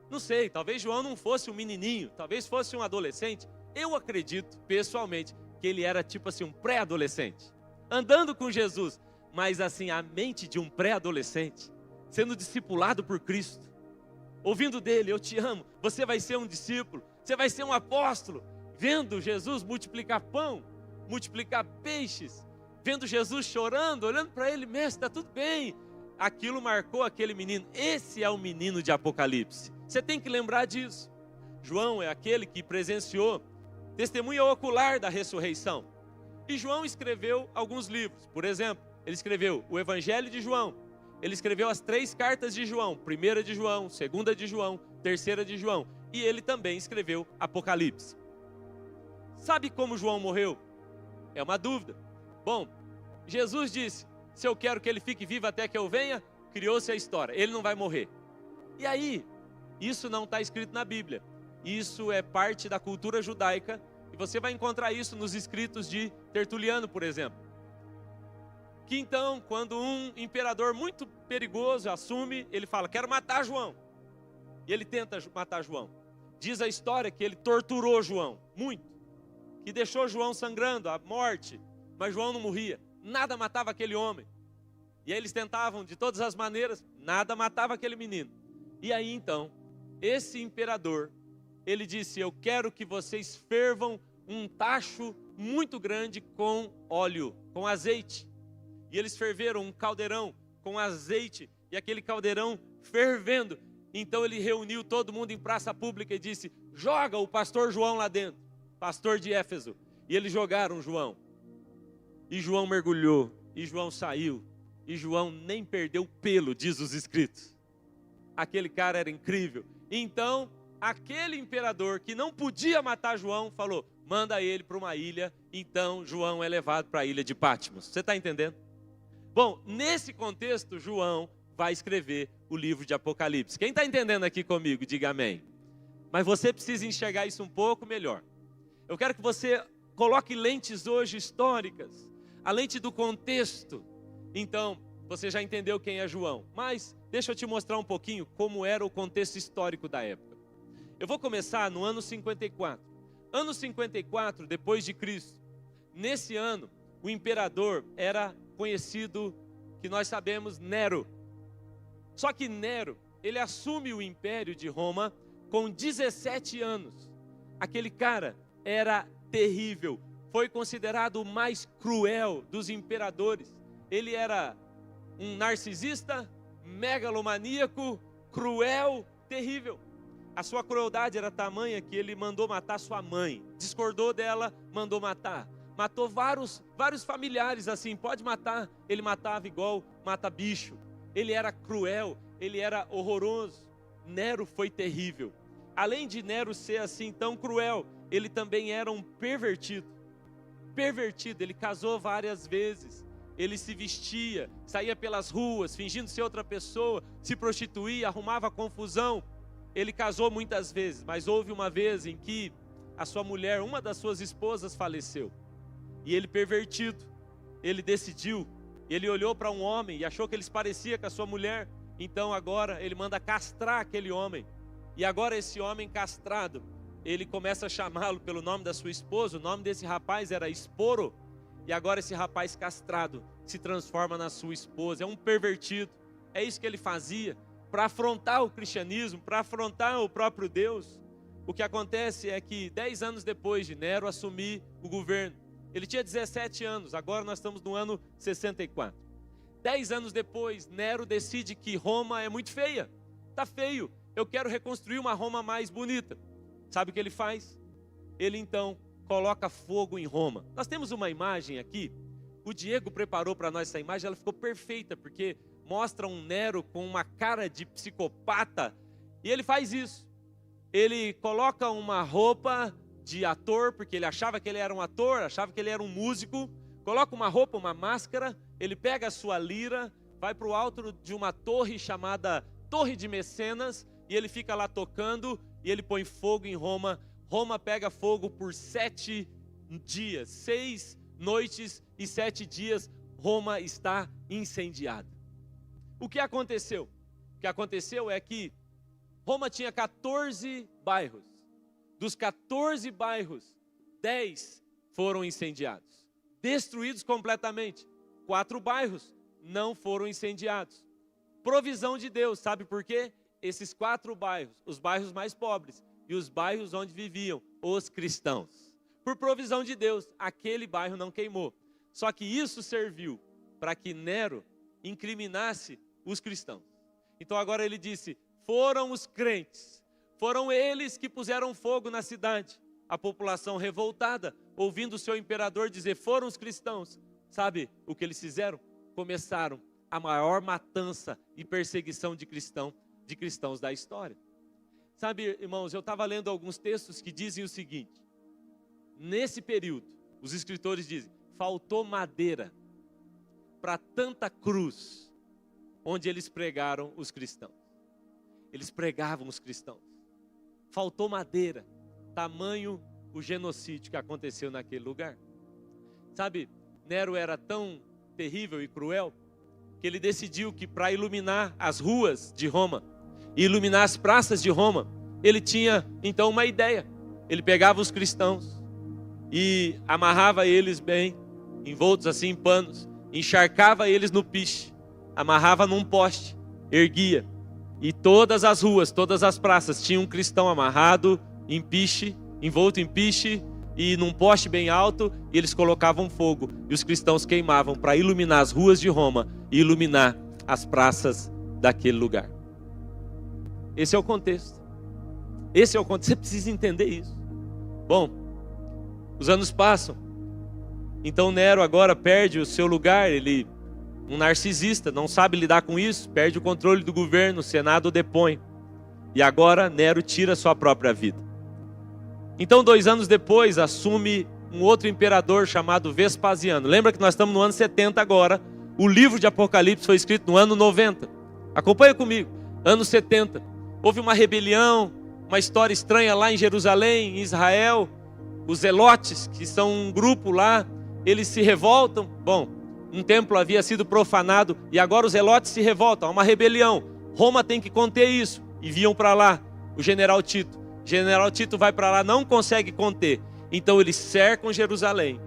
não sei, talvez João não fosse um menininho, talvez fosse um adolescente. Eu acredito, pessoalmente, que ele era tipo assim um pré-adolescente, andando com Jesus, mas assim a mente de um pré-adolescente, sendo discipulado por Cristo, ouvindo dele: eu te amo, você vai ser um discípulo, você vai ser um apóstolo, vendo Jesus multiplicar pão, multiplicar peixes, vendo Jesus chorando, olhando para ele: mestre, está tudo bem. Aquilo marcou aquele menino. Esse é o menino de Apocalipse. Você tem que lembrar disso. João é aquele que presenciou, testemunha ocular da ressurreição. E João escreveu alguns livros. Por exemplo, ele escreveu o Evangelho de João. Ele escreveu as 3 cartas de João. 1ª de João, 2ª de João, 3ª de João. E ele também escreveu Apocalipse. Sabe como João morreu? É uma dúvida. Bom, Jesus disse: se eu quero que ele fique vivo até que eu venha, criou-se a história, ele não vai morrer. E aí, isso não está escrito na Bíblia. Isso é parte da cultura judaica, e você vai encontrar isso nos escritos de Tertuliano, por exemplo. Que então, quando um imperador muito perigoso assume, ele fala: quero matar João. E ele tenta matar João. Diz a história que ele torturou João, muito. Que deixou João sangrando, a morte. Mas João não morria. Nada matava aquele homem. E aí eles tentavam de todas as maneiras, nada matava aquele menino. E aí então, esse imperador, ele disse: eu quero que vocês fervam um tacho muito grande com óleo, com azeite. E eles ferveram um caldeirão com azeite, e aquele caldeirão fervendo. Então ele reuniu todo mundo em praça pública e disse: joga o pastor João lá dentro, pastor de Éfeso. E eles jogaram João. E João mergulhou, e João saiu, e João nem perdeu pelo, diz os escritos. Aquele cara era incrível. Então, aquele imperador que não podia matar João, falou: manda ele para uma ilha. Então, João é levado para a ilha de Patmos. Você está entendendo? Bom, nesse contexto, João vai escrever o livro de Apocalipse. Quem está entendendo aqui comigo, diga amém. Mas você precisa enxergar isso um pouco melhor. Eu quero que você coloque lentes hoje históricas, a lente do contexto. Então, você já entendeu quem é João, mas deixa eu te mostrar um pouquinho como era o contexto histórico da época. Eu vou começar no ano 54. Ano 54 depois de Cristo. Nesse ano, o imperador era conhecido, que nós sabemos, Nero. Só que Nero, ele assume o império de Roma com 17 anos. Aquele cara era terrível. Foi considerado o mais cruel dos imperadores. Ele era um narcisista, megalomaníaco, cruel, terrível. A sua crueldade era tamanha que ele mandou matar sua mãe. Discordou dela, mandou matar. Matou vários familiares assim, pode matar. Ele matava igual mata bicho. Ele era cruel, ele era horroroso. Nero foi terrível. Além de Nero ser assim tão cruel, ele também era um pervertido. Ele casou várias vezes, ele se vestia, saía pelas ruas, fingindo ser outra pessoa, se prostituía, arrumava confusão. Ele casou muitas vezes, mas houve uma vez em que a sua mulher, uma das suas esposas, faleceu. E ele, pervertido, ele decidiu, ele olhou para um homem e achou que ele se parecia com a sua mulher. Então agora ele manda castrar aquele homem. E agora esse homem castrado, ele começa a chamá-lo pelo nome da sua esposa. O nome desse rapaz era Esporo. E agora esse rapaz castrado se transforma na sua esposa. É um pervertido. É isso que ele fazia para afrontar o cristianismo, para afrontar o próprio Deus. O que acontece é que 10 anos depois de Nero assumir o governo, ele tinha 17 anos, agora nós estamos no ano 64. 10 anos depois, Nero decide que Roma é muito feia. Está feio, eu quero reconstruir uma Roma mais bonita. Sabe o que ele faz? Ele então coloca fogo em Roma. Nós temos uma imagem aqui, O Diego preparou para nós essa imagem, ela ficou perfeita, porque mostra um Nero com uma cara de psicopata, e ele faz isso. Ele coloca uma roupa de ator, porque ele achava que ele era um ator, achava que ele era um músico, coloca uma roupa, uma máscara, ele pega a sua lira, vai para o alto de uma torre chamada Torre de Mecenas, e ele fica lá tocando, e ele põe fogo em Roma. Roma pega fogo por 7 dias, 6 noites e 7 dias, Roma está incendiada. O que aconteceu? O que aconteceu é que Roma tinha 14 bairros. Dos 14 bairros, 10 foram incendiados, destruídos completamente. 4 bairros não foram incendiados. Provisão de Deus, sabe por quê? Esses 4 bairros, os bairros mais pobres e os bairros onde viviam os cristãos. Por provisão de Deus, aquele bairro não queimou. Só que isso serviu para que Nero incriminasse os cristãos. Então agora ele disse, foram os crentes, foram eles que puseram fogo na cidade. A população revoltada, ouvindo o seu imperador dizer, foram os cristãos. Sabe o que eles fizeram? Começaram a maior matança e perseguição de cristãos da história. Sabe, irmãos, eu estava lendo alguns textos que dizem o seguinte, nesse período, os escritores dizem, faltou madeira para tanta cruz, onde eles pregaram os cristãos. Eles pregavam os cristãos. Faltou madeira, tamanho o genocídio que aconteceu naquele lugar. Sabe, Nero era tão terrível e cruel, que ele decidiu que para iluminar as ruas de Roma, e iluminar as praças de Roma, ele tinha então uma ideia. Ele pegava os cristãos e amarrava eles bem, envoltos assim em panos, encharcava eles no piche, amarrava num poste, erguia, e todas as ruas, todas as praças tinham um cristão amarrado em piche, envolto em piche e num poste bem alto, e eles colocavam fogo e os cristãos queimavam para iluminar as ruas de Roma e iluminar as praças daquele lugar. Esse é o contexto. Esse é o contexto. Você precisa entender isso. Bom, os anos passam. Então Nero agora perde o seu lugar. Ele, um narcisista, não sabe lidar com isso. Perde o controle do governo. O Senado o depõe. E agora Nero tira a sua própria vida. Então 2 anos depois assume um outro imperador chamado Vespasiano. Lembra que nós estamos no ano 70 agora. O livro de Apocalipse foi escrito no ano 90. Acompanha comigo. Ano 70. Houve uma rebelião, uma história estranha lá em Jerusalém, em Israel. Os zelotes, que são um grupo lá, eles se revoltam. Bom, um templo havia sido profanado e agora os zelotes se revoltam. Há uma rebelião. Roma tem que conter isso. E viam para lá o general Tito. O general Tito vai para lá, não consegue conter. Então eles cercam Jerusalém,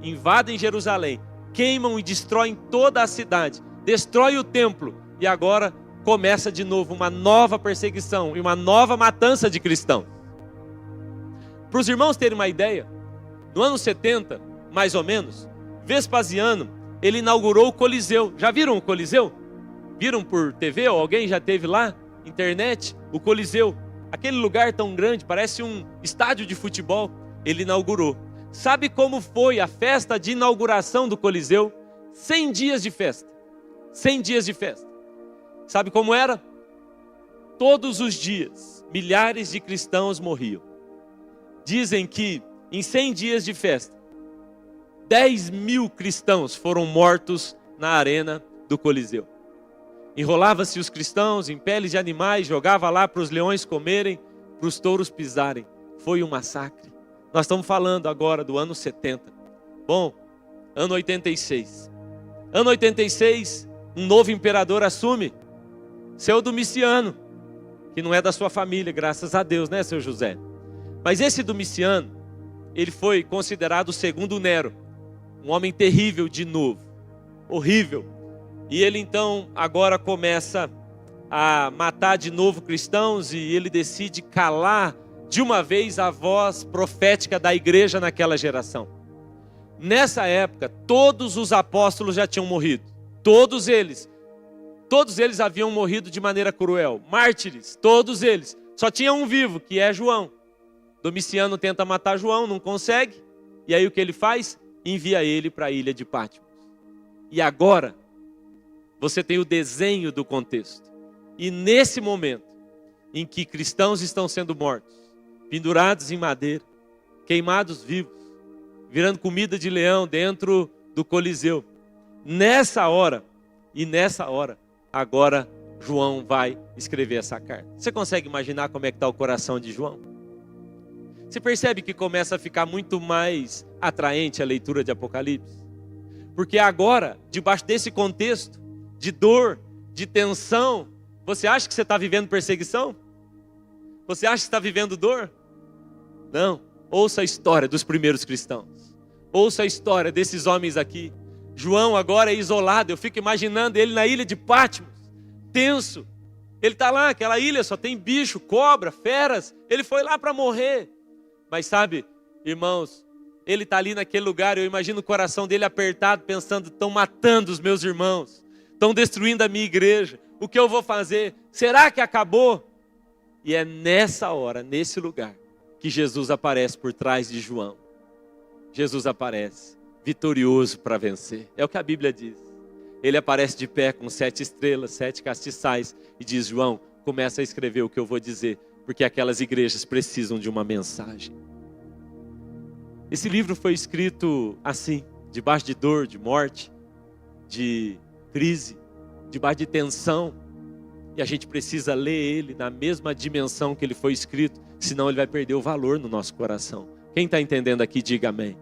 invadem Jerusalém, queimam e destroem toda a cidade, destrói o templo e agora começa de novo uma nova perseguição e uma nova matança de cristãos. Para os irmãos terem uma ideia, no ano 70, mais ou menos, Vespasiano, ele inaugurou o Coliseu. Já viram o Coliseu? Viram por TV ou alguém já teve lá? Internet? O Coliseu. Aquele lugar tão grande, parece um estádio de futebol. Ele inaugurou. Sabe como foi a festa de inauguração do Coliseu? 100 dias de festa. 100 dias de festa. Sabe como era? Todos os dias, milhares de cristãos morriam. Dizem que em 100 dias de festa, 10.000 cristãos foram mortos na arena do Coliseu. Enrolava-se os cristãos em peles de animais, jogava lá para os leões comerem, para os touros pisarem. Foi um massacre. Nós estamos falando agora do ano 70. Bom, ano 86. Ano 86, um novo imperador assume, seu Domiciano, que não é da sua família, graças a Deus, né, seu José? Mas esse Domiciano, ele foi considerado o segundo Nero, um homem terrível de novo, horrível. E ele então agora começa a matar de novo cristãos e ele decide calar de uma vez a voz profética da igreja naquela geração. Nessa época, todos os apóstolos já tinham morrido, todos eles haviam morrido de maneira cruel, mártires, todos eles. Só tinha um vivo, que é João. Domiciano tenta matar João, não consegue. E aí o que ele faz? Envia ele para a ilha de Patmos. E agora, você tem o desenho do contexto. E nesse momento, em que cristãos estão sendo mortos, pendurados em madeira, queimados vivos, virando comida de leão dentro do Coliseu. Nessa hora, agora João vai escrever essa carta. Você consegue imaginar como é que está o coração de João? Você percebe que começa a ficar muito mais atraente a leitura de Apocalipse? Porque agora, debaixo desse contexto de dor, de tensão, você acha que você está vivendo perseguição? Você acha que está vivendo dor? Não. Ouça a história dos primeiros cristãos. Ouça a história desses homens aqui. João agora é isolado. Eu fico imaginando ele na ilha de Patmos, tenso. Ele está lá, aquela ilha só tem bicho, cobra, feras. Ele foi lá para morrer. Mas sabe, irmãos, ele está ali naquele lugar. Eu imagino o coração dele apertado, pensando: estão matando os meus irmãos, estão destruindo a minha igreja. O que eu vou fazer? Será que acabou? E é nessa hora, nesse lugar, que Jesus aparece por trás de João. Jesus aparece vitorioso para vencer. É o que a Bíblia diz. Ele aparece de pé com 7 estrelas, 7 castiçais e diz: João, começa a escrever o que eu vou dizer, porque aquelas igrejas precisam de uma mensagem. Esse livro foi escrito assim, debaixo de dor, de morte, de crise, debaixo de tensão. E a gente precisa ler ele na mesma dimensão que ele foi escrito, senão ele vai perder o valor no nosso coração. Quem está entendendo aqui, diga amém.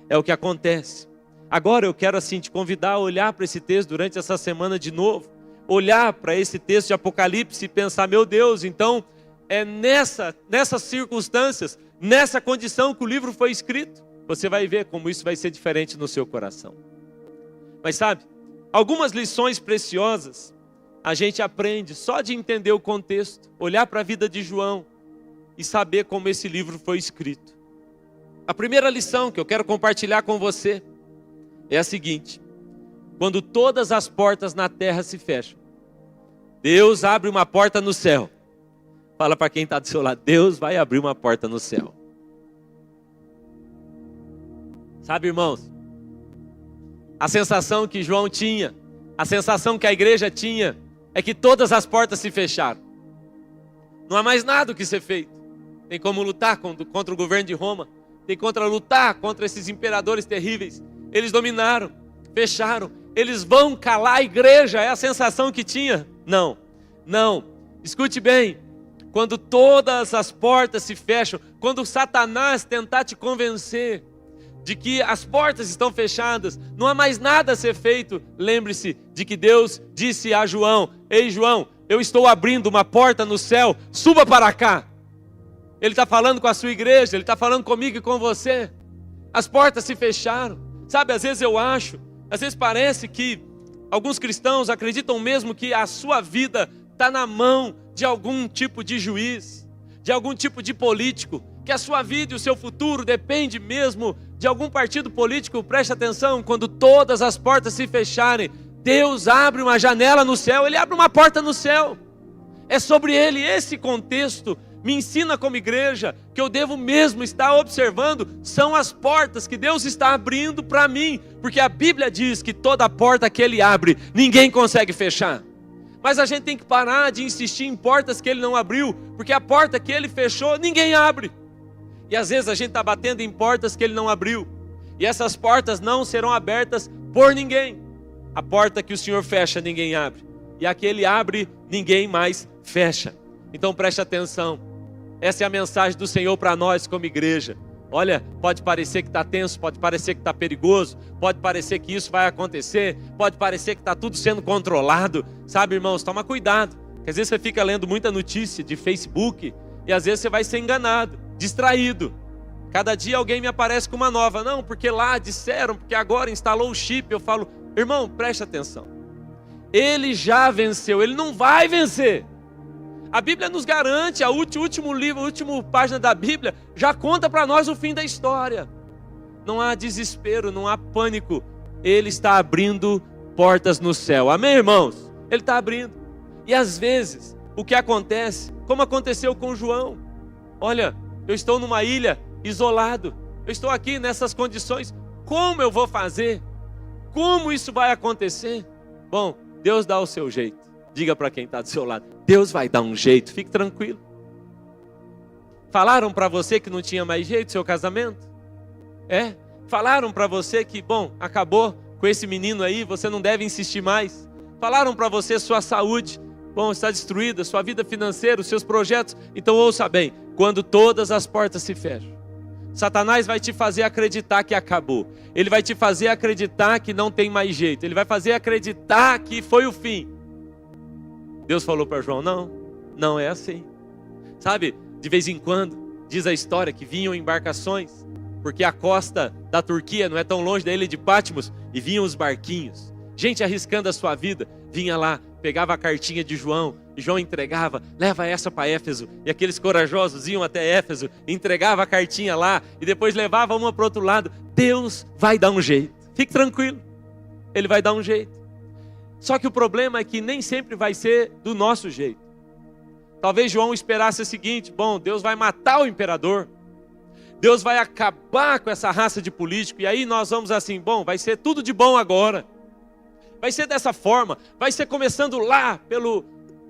É o que acontece. Agora eu quero assim te convidar a olhar para esse texto durante essa semana de novo. Olhar para esse texto de Apocalipse e pensar: meu Deus, então é nessas circunstâncias, nessa condição que o livro foi escrito. Você vai ver como isso vai ser diferente no seu coração. Mas sabe, algumas lições preciosas a gente aprende só de entender o contexto, olhar para a vida de João e saber como esse livro foi escrito. A primeira lição que eu quero compartilhar com você é a seguinte: quando todas as portas na terra se fecham, Deus abre uma porta no céu. Fala para quem está do seu lado: Deus vai abrir uma porta no céu. Sabe, irmãos, a sensação que João tinha, a sensação que a igreja tinha, é que todas as portas se fecharam. Não há mais nada o que ser feito. Tem como lutar contra o governo de Roma. Tem como lutar contra esses imperadores terríveis. Eles dominaram, fecharam. Eles vão calar a igreja. É a sensação que tinha. Não. Escute bem. Quando todas as portas se fecham, quando Satanás tentar te convencer de que as portas estão fechadas, não há mais nada a ser feito, lembre-se de que Deus disse a João: ei João, eu estou abrindo uma porta no céu, suba para cá. Ele está falando com a sua igreja, ele está falando comigo e com você. As portas se fecharam. Sabe, às vezes parece que alguns cristãos acreditam mesmo que a sua vida está na mão de algum tipo de juiz, de algum tipo de político, que a sua vida e o seu futuro depende mesmo de algum partido político. Preste atenção, quando todas as portas se fecharem, Deus abre uma janela no céu, Ele abre uma porta no céu. É sobre Ele. Esse contexto me ensina como igreja que eu devo mesmo estar observando, são as portas que Deus está abrindo para mim, porque a Bíblia diz que toda porta que Ele abre, ninguém consegue fechar. Mas a gente tem que parar de insistir em portas que Ele não abriu, porque a porta que Ele fechou, ninguém abre. E às vezes a gente está batendo em portas que Ele não abriu, e essas portas não serão abertas por ninguém. A porta que o Senhor fecha, ninguém abre, e a que Ele abre, ninguém mais fecha. Então preste atenção, essa é a mensagem do Senhor para nós como igreja. Olha, pode parecer que está tenso, pode parecer que está perigoso, pode parecer que isso vai acontecer, pode parecer que está tudo sendo controlado. Sabe, irmãos, toma cuidado, porque às vezes você fica lendo muita notícia de Facebook, e às vezes você vai ser enganado, distraído. Cada dia alguém me aparece com uma nova. Não, porque lá disseram, porque agora instalou o chip. Eu falo: irmão, preste atenção. Ele já venceu, ele não vai vencer. A Bíblia nos garante, o último livro, a última página da Bíblia já conta para nós o fim da história. Não há desespero, não há pânico. Ele está abrindo portas no céu. Amém, irmãos? Ele está abrindo. E às vezes, o que acontece, como aconteceu com João: olha, eu estou numa ilha, isolado, eu estou aqui nessas condições, como eu vou fazer? como isso vai acontecer? Bom, Deus dá o seu jeito. Diga para quem está do seu lado, Deus vai dar um jeito, fique tranquilo. Falaram para você que não tinha mais jeito seu casamento? Falaram para você que, bom, acabou com esse menino aí, você não deve insistir mais. Falaram para você sua saúde, bom, está destruída, sua vida financeira, os seus projetos. Então ouça bem, quando todas as portas se fecham, Satanás vai te fazer acreditar que acabou. Ele vai te fazer acreditar que não tem mais jeito. Ele vai fazer acreditar que foi o fim. Deus falou para João, não é assim. Sabe, de vez em quando, diz a história que vinham embarcações, porque a costa da Turquia não é tão longe da ilha de Patmos, e vinham os barquinhos. Gente arriscando a sua vida, vinha lá, pegava a cartinha de João, e João entregava, leva essa para Éfeso, e aqueles corajosos iam até Éfeso, entregava a cartinha lá, e depois levava uma para o outro lado. Deus vai dar um jeito, fique tranquilo, Ele vai dar um jeito. Só que o problema é que nem sempre vai ser do nosso jeito. Talvez João esperasse o seguinte, bom, Deus vai matar o imperador, Deus vai acabar com essa raça de político, e aí nós vamos assim, bom, vai ser tudo de bom agora. Vai ser dessa forma, vai ser começando lá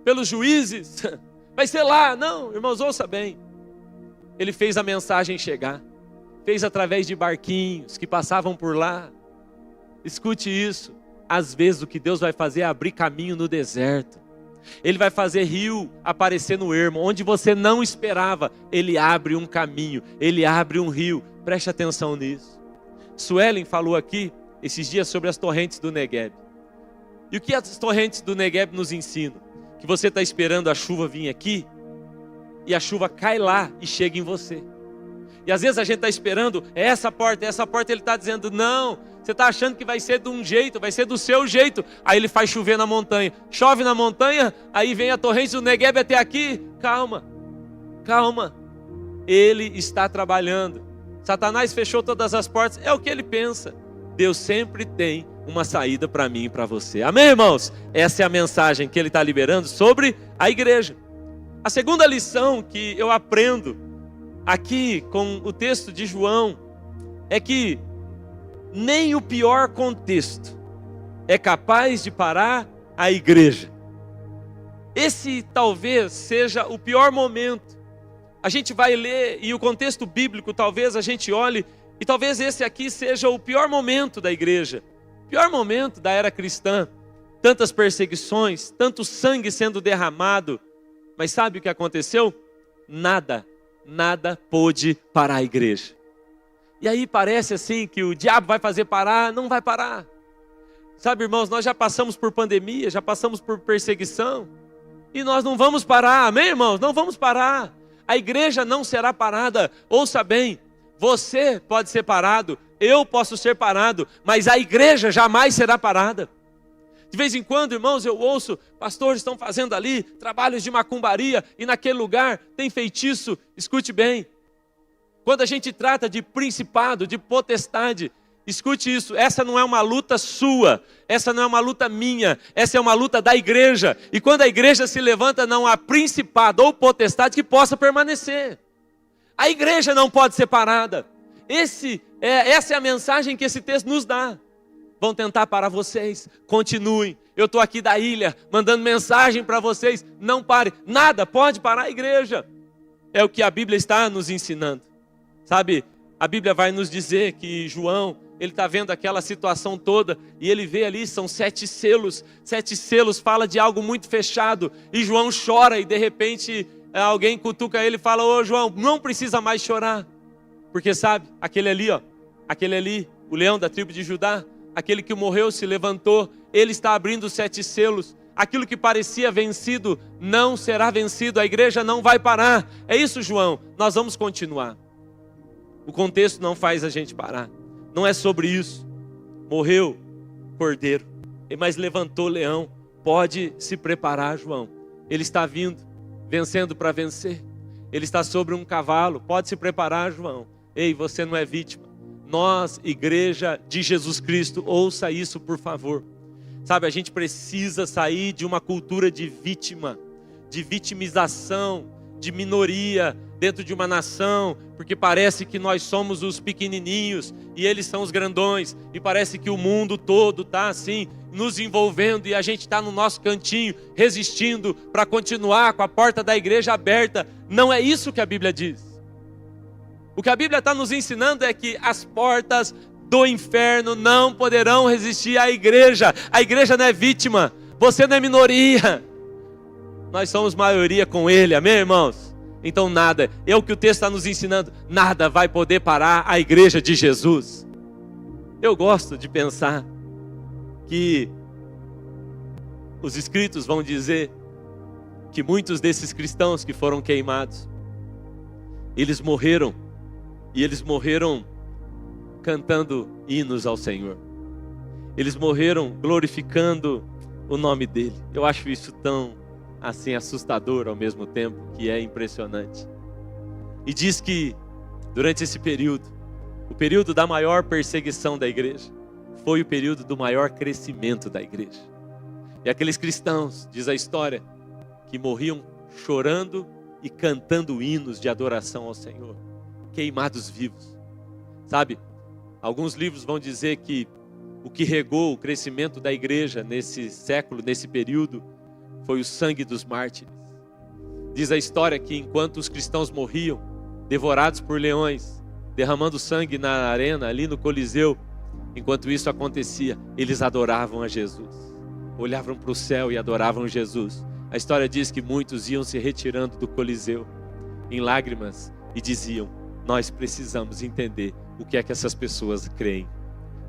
pelos juízes, vai ser lá. Não, irmãos, ouça bem. Ele fez a mensagem chegar, fez através de barquinhos que passavam por lá. Escute isso, às vezes o que Deus vai fazer é abrir caminho no deserto. Ele vai fazer rio aparecer no ermo, onde você não esperava. Ele abre um caminho, ele abre um rio. Preste atenção nisso. Suelen falou aqui, esses dias, sobre as torrentes do Negueb. E o que as torrentes do Negueb nos ensinam? Que você está esperando a chuva vir aqui, e a chuva cai lá e chega em você. E às vezes a gente está esperando essa porta, ele está dizendo, não, você está achando que vai ser de um jeito, vai ser do seu jeito. Aí ele faz chover na montanha, chove na montanha, aí vem a torrente do Negueb até aqui. Calma, Ele está trabalhando. Satanás fechou todas as portas, é o que ele pensa. Deus sempre tem uma saída para mim e para você. Amém, irmãos? Essa é a mensagem que ele está liberando sobre a igreja. A segunda lição que eu aprendo aqui com o texto de João é que nem o pior contexto é capaz de parar a igreja. Esse talvez seja o pior momento. A gente vai ler e o contexto bíblico talvez a gente olhe e talvez esse aqui seja o pior momento da igreja. Pior momento da era cristã, tantas perseguições, tanto sangue sendo derramado, mas sabe o que aconteceu? Nada pôde parar a igreja. E aí parece assim que o diabo vai fazer parar, não vai parar. Sabe, irmãos, nós já passamos por pandemia, já passamos por perseguição, e nós não vamos parar, amém, irmãos? Não vamos parar. A igreja não será parada. Ouça bem, você pode ser parado, eu posso ser parado, mas a igreja jamais será parada. De vez em quando, irmãos, eu ouço, pastores estão fazendo ali trabalhos de macumbaria, e naquele lugar tem feitiço. Escute bem, quando a gente trata de principado, de potestade, escute isso, essa não é uma luta sua, essa não é uma luta minha, essa é uma luta da igreja. E quando a igreja se levanta, não há principado ou potestade que possa permanecer. A igreja não pode ser parada. Essa é a mensagem que esse texto nos dá. Vão tentar parar vocês, continuem. Eu estou aqui da ilha, mandando mensagem para vocês, não pare. Nada pode parar a igreja. É o que a Bíblia está nos ensinando. Sabe, a Bíblia vai nos dizer que João, ele está vendo aquela situação toda, e ele vê ali, são 7 selos. 7 selos fala de algo muito fechado, e João chora, e de repente alguém cutuca ele e fala, ô João, não precisa mais chorar. Porque sabe, aquele ali, o leão da tribo de Judá, aquele que morreu se levantou, ele está abrindo 7 selos. Aquilo que parecia vencido não será vencido, a igreja não vai parar. É isso, João, nós vamos continuar. O contexto não faz a gente parar, não é sobre isso. Morreu cordeiro, mas levantou leão. Pode se preparar, João, ele está vindo, vencendo para vencer. Ele está sobre um cavalo, pode se preparar, João. Ei, você não é vítima. Nós, igreja de Jesus Cristo, ouça isso por favor. Sabe, a gente precisa sair de uma cultura de vítima, de vitimização. de minoria dentro de uma nação, porque parece que nós somos os pequenininhos e eles são os grandões, e parece que o mundo todo está assim, nos envolvendo, e a gente está no nosso cantinho, resistindo para continuar com a porta da igreja aberta. Não é isso que a Bíblia diz. O que a Bíblia está nos ensinando é que as portas do inferno não poderão resistir à igreja. A igreja não é vítima, você não é minoria, nós somos maioria com Ele, amém, irmãos? Então nada, é o que o texto está nos ensinando, nada vai poder parar a igreja de Jesus. Eu gosto de pensar que os escritos vão dizer que muitos desses cristãos que foram queimados, eles morreram, e eles morreram cantando hinos ao Senhor. Eles morreram glorificando o nome dele. Eu acho isso tão assim assustador ao mesmo tempo, que é impressionante. E diz que durante esse período, o período da maior perseguição da igreja, foi o período do maior crescimento da igreja. E aqueles cristãos, diz a história, que morriam chorando e cantando hinos de adoração ao Senhor, queimados vivos. Sabe, alguns livros vão dizer que o que regou o crescimento da igreja nesse século, nesse período, foi o sangue dos mártires. Diz a história que enquanto os cristãos morriam, devorados por leões, derramando sangue na arena, ali no Coliseu, enquanto isso acontecia, eles adoravam a Jesus. Olhavam para o céu e adoravam Jesus. A história diz que muitos iam se retirando do Coliseu, em lágrimas, e diziam: nós precisamos entender o que é que essas pessoas creem.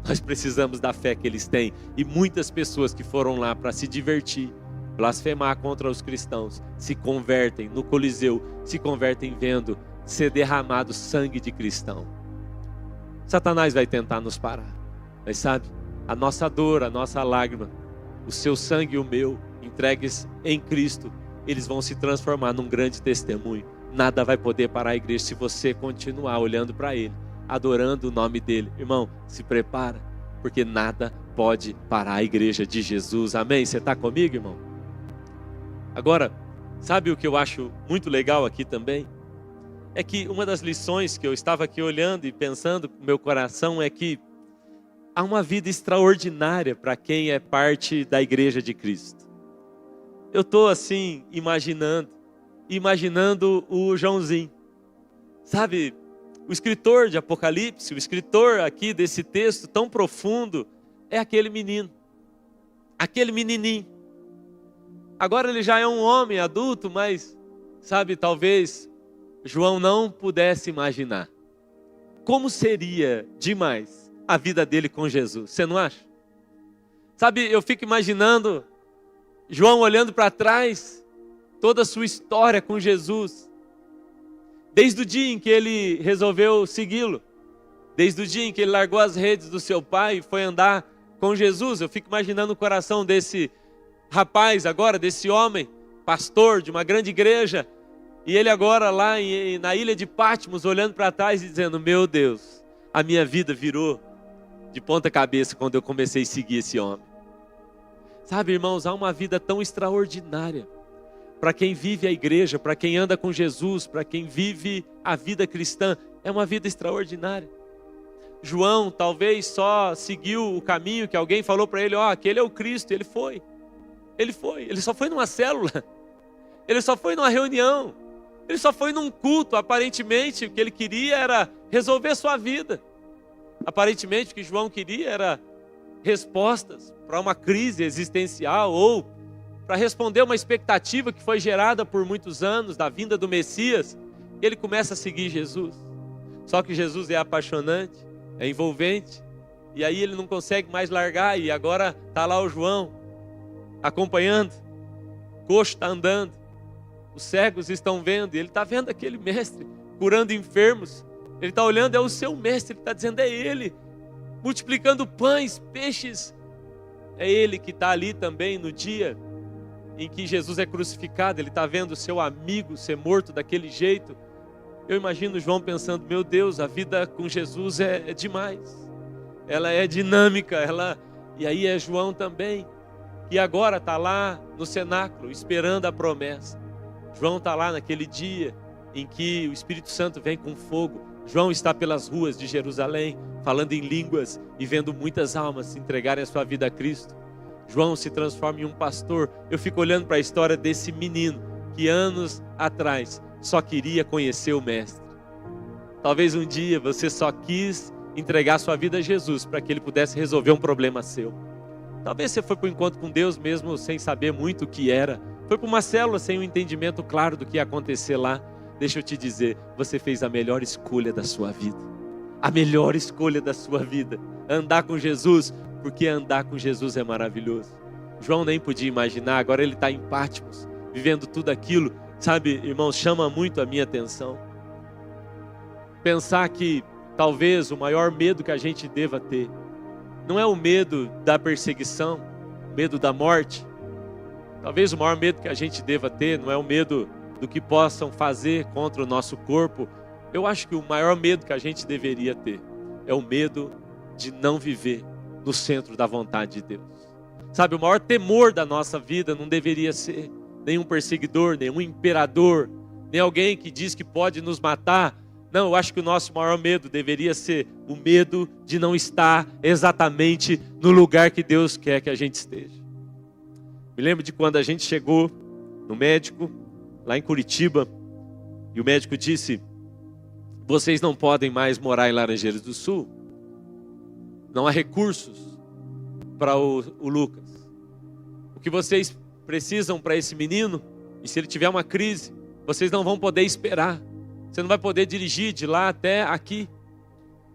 Nós precisamos da fé que eles têm. E muitas pessoas que foram lá para se divertir, blasfemar contra os cristãos, se convertem no Coliseu, se convertem vendo ser derramado sangue de cristão. Satanás vai tentar nos parar, mas sabe, a nossa dor, a nossa lágrima, o seu sangue e o meu, entregues em Cristo, eles vão se transformar num grande testemunho. Nada vai poder parar a igreja se você continuar olhando para Ele, adorando o nome dEle. Irmão, se prepara, porque nada pode parar a igreja de Jesus, amém? Você está comigo, irmão? Agora, sabe o que eu acho muito legal aqui também? É que uma das lições que eu estava aqui olhando e pensando com meu coração é que há uma vida extraordinária para quem é parte da igreja de Cristo. Eu estou assim, imaginando o Joãozinho. Sabe, o escritor de Apocalipse, o escritor aqui desse texto tão profundo, é aquele menino, aquele menininho. Agora ele já é um homem adulto, mas, sabe, talvez João não pudesse imaginar como seria demais a vida dele com Jesus. Você não acha? Sabe, eu fico imaginando João olhando para trás, toda a sua história com Jesus, desde o dia em que ele resolveu segui-lo, desde o dia em que ele largou as redes do seu pai e foi andar com Jesus. Eu fico imaginando o coração desse rapaz agora, desse homem, pastor de uma grande igreja, e ele agora lá na ilha de Patmos, olhando para trás e dizendo: meu Deus, a minha vida virou de ponta cabeça quando eu comecei a seguir esse homem. Sabe, irmãos, há uma vida tão extraordinária para quem vive a igreja, para quem anda com Jesus, para quem vive a vida cristã. É uma vida extraordinária. João talvez só seguiu o caminho que alguém falou para ele: ó, aquele é o Cristo. Ele só foi numa célula, ele só foi numa reunião, ele só foi num culto. Aparentemente o que ele queria era resolver sua vida. Aparentemente o que João queria era respostas para uma crise existencial, ou para responder uma expectativa que foi gerada por muitos anos da vinda do Messias. Ele começa a seguir Jesus. Só que Jesus é apaixonante, é envolvente, e aí ele não consegue mais largar, e agora está lá o João acompanhando, o coxo está andando, os cegos estão vendo, e ele está vendo aquele mestre curando enfermos. Ele está olhando, é o seu mestre, ele está dizendo: é ele, multiplicando pães, peixes. É ele que está ali também no dia em que Jesus é crucificado. Ele está vendo o seu amigo ser morto daquele jeito. Eu imagino João pensando: meu Deus, a vida com Jesus é demais, ela é dinâmica, E aí é João também, que agora está lá no cenáculo, esperando a promessa, João está lá naquele dia em que o Espírito Santo vem com fogo. João está pelas ruas de Jerusalém, falando em línguas e vendo muitas almas se entregarem a sua vida a Cristo. João se transforma em um pastor. Eu fico olhando para a história desse menino que anos atrás só queria conhecer o Mestre. Talvez um dia você só quis entregar sua vida a Jesus para que Ele pudesse resolver um problema seu. Talvez você foi para o encontro com Deus mesmo sem saber muito o que era. Foi para uma célula sem um entendimento claro do que ia acontecer lá. Deixa eu te dizer, você fez a melhor escolha da sua vida. A melhor escolha da sua vida. Andar com Jesus, porque andar com Jesus é maravilhoso. João nem podia imaginar, agora ele está em Patmos, vivendo tudo aquilo. Sabe, irmãos, chama muito a minha atenção. Pensar que talvez o maior medo que a gente deva ter não é o medo da perseguição, o medo da morte. Talvez o maior medo que a gente deva ter não é o medo do que possam fazer contra o nosso corpo. Eu acho que o maior medo que a gente deveria ter é o medo de não viver no centro da vontade de Deus. Sabe, o maior temor da nossa vida não deveria ser nenhum perseguidor, nenhum imperador, nem alguém que diz que pode nos matar. Não, eu acho que o nosso maior medo deveria ser o medo de não estar exatamente no lugar que Deus quer que a gente esteja. Me lembro de quando a gente chegou no médico, lá em Curitiba, e o médico disse: vocês não podem mais morar em Laranjeiras do Sul. Não há recursos para o Lucas. O que vocês precisam para esse menino, e se ele tiver uma crise, vocês não vão poder esperar. Você não vai poder dirigir de lá até aqui.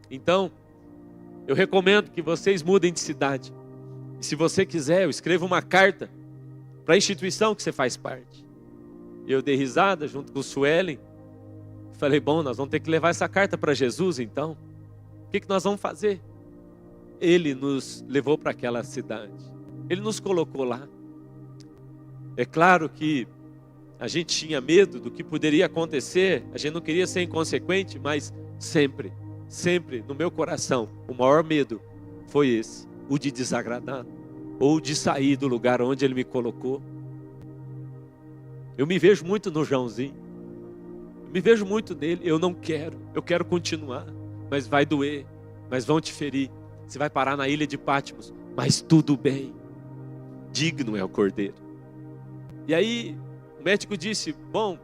Então, eu recomendo que vocês mudem de cidade. E se você quiser, eu escrevo uma carta para a instituição que você faz parte. Eu dei risada junto com o Suelen. Falei, bom, nós vamos ter que levar essa carta para Jesus então. O que nós vamos fazer? Ele nos levou para aquela cidade. Ele nos colocou lá. É claro que a gente tinha medo do que poderia acontecer. A gente não queria ser inconsequente, mas sempre, sempre no meu coração, o maior medo foi esse. O de desagradar. Ou de sair do lugar onde Ele me colocou. Eu me vejo muito no Joãozinho. Eu me vejo muito nele. Eu não quero. Eu quero continuar. Mas vai doer. Mas vão te ferir. Você vai parar na ilha de Patmos. Mas tudo bem. Digno é o Cordeiro. E aí o médico disse, bom,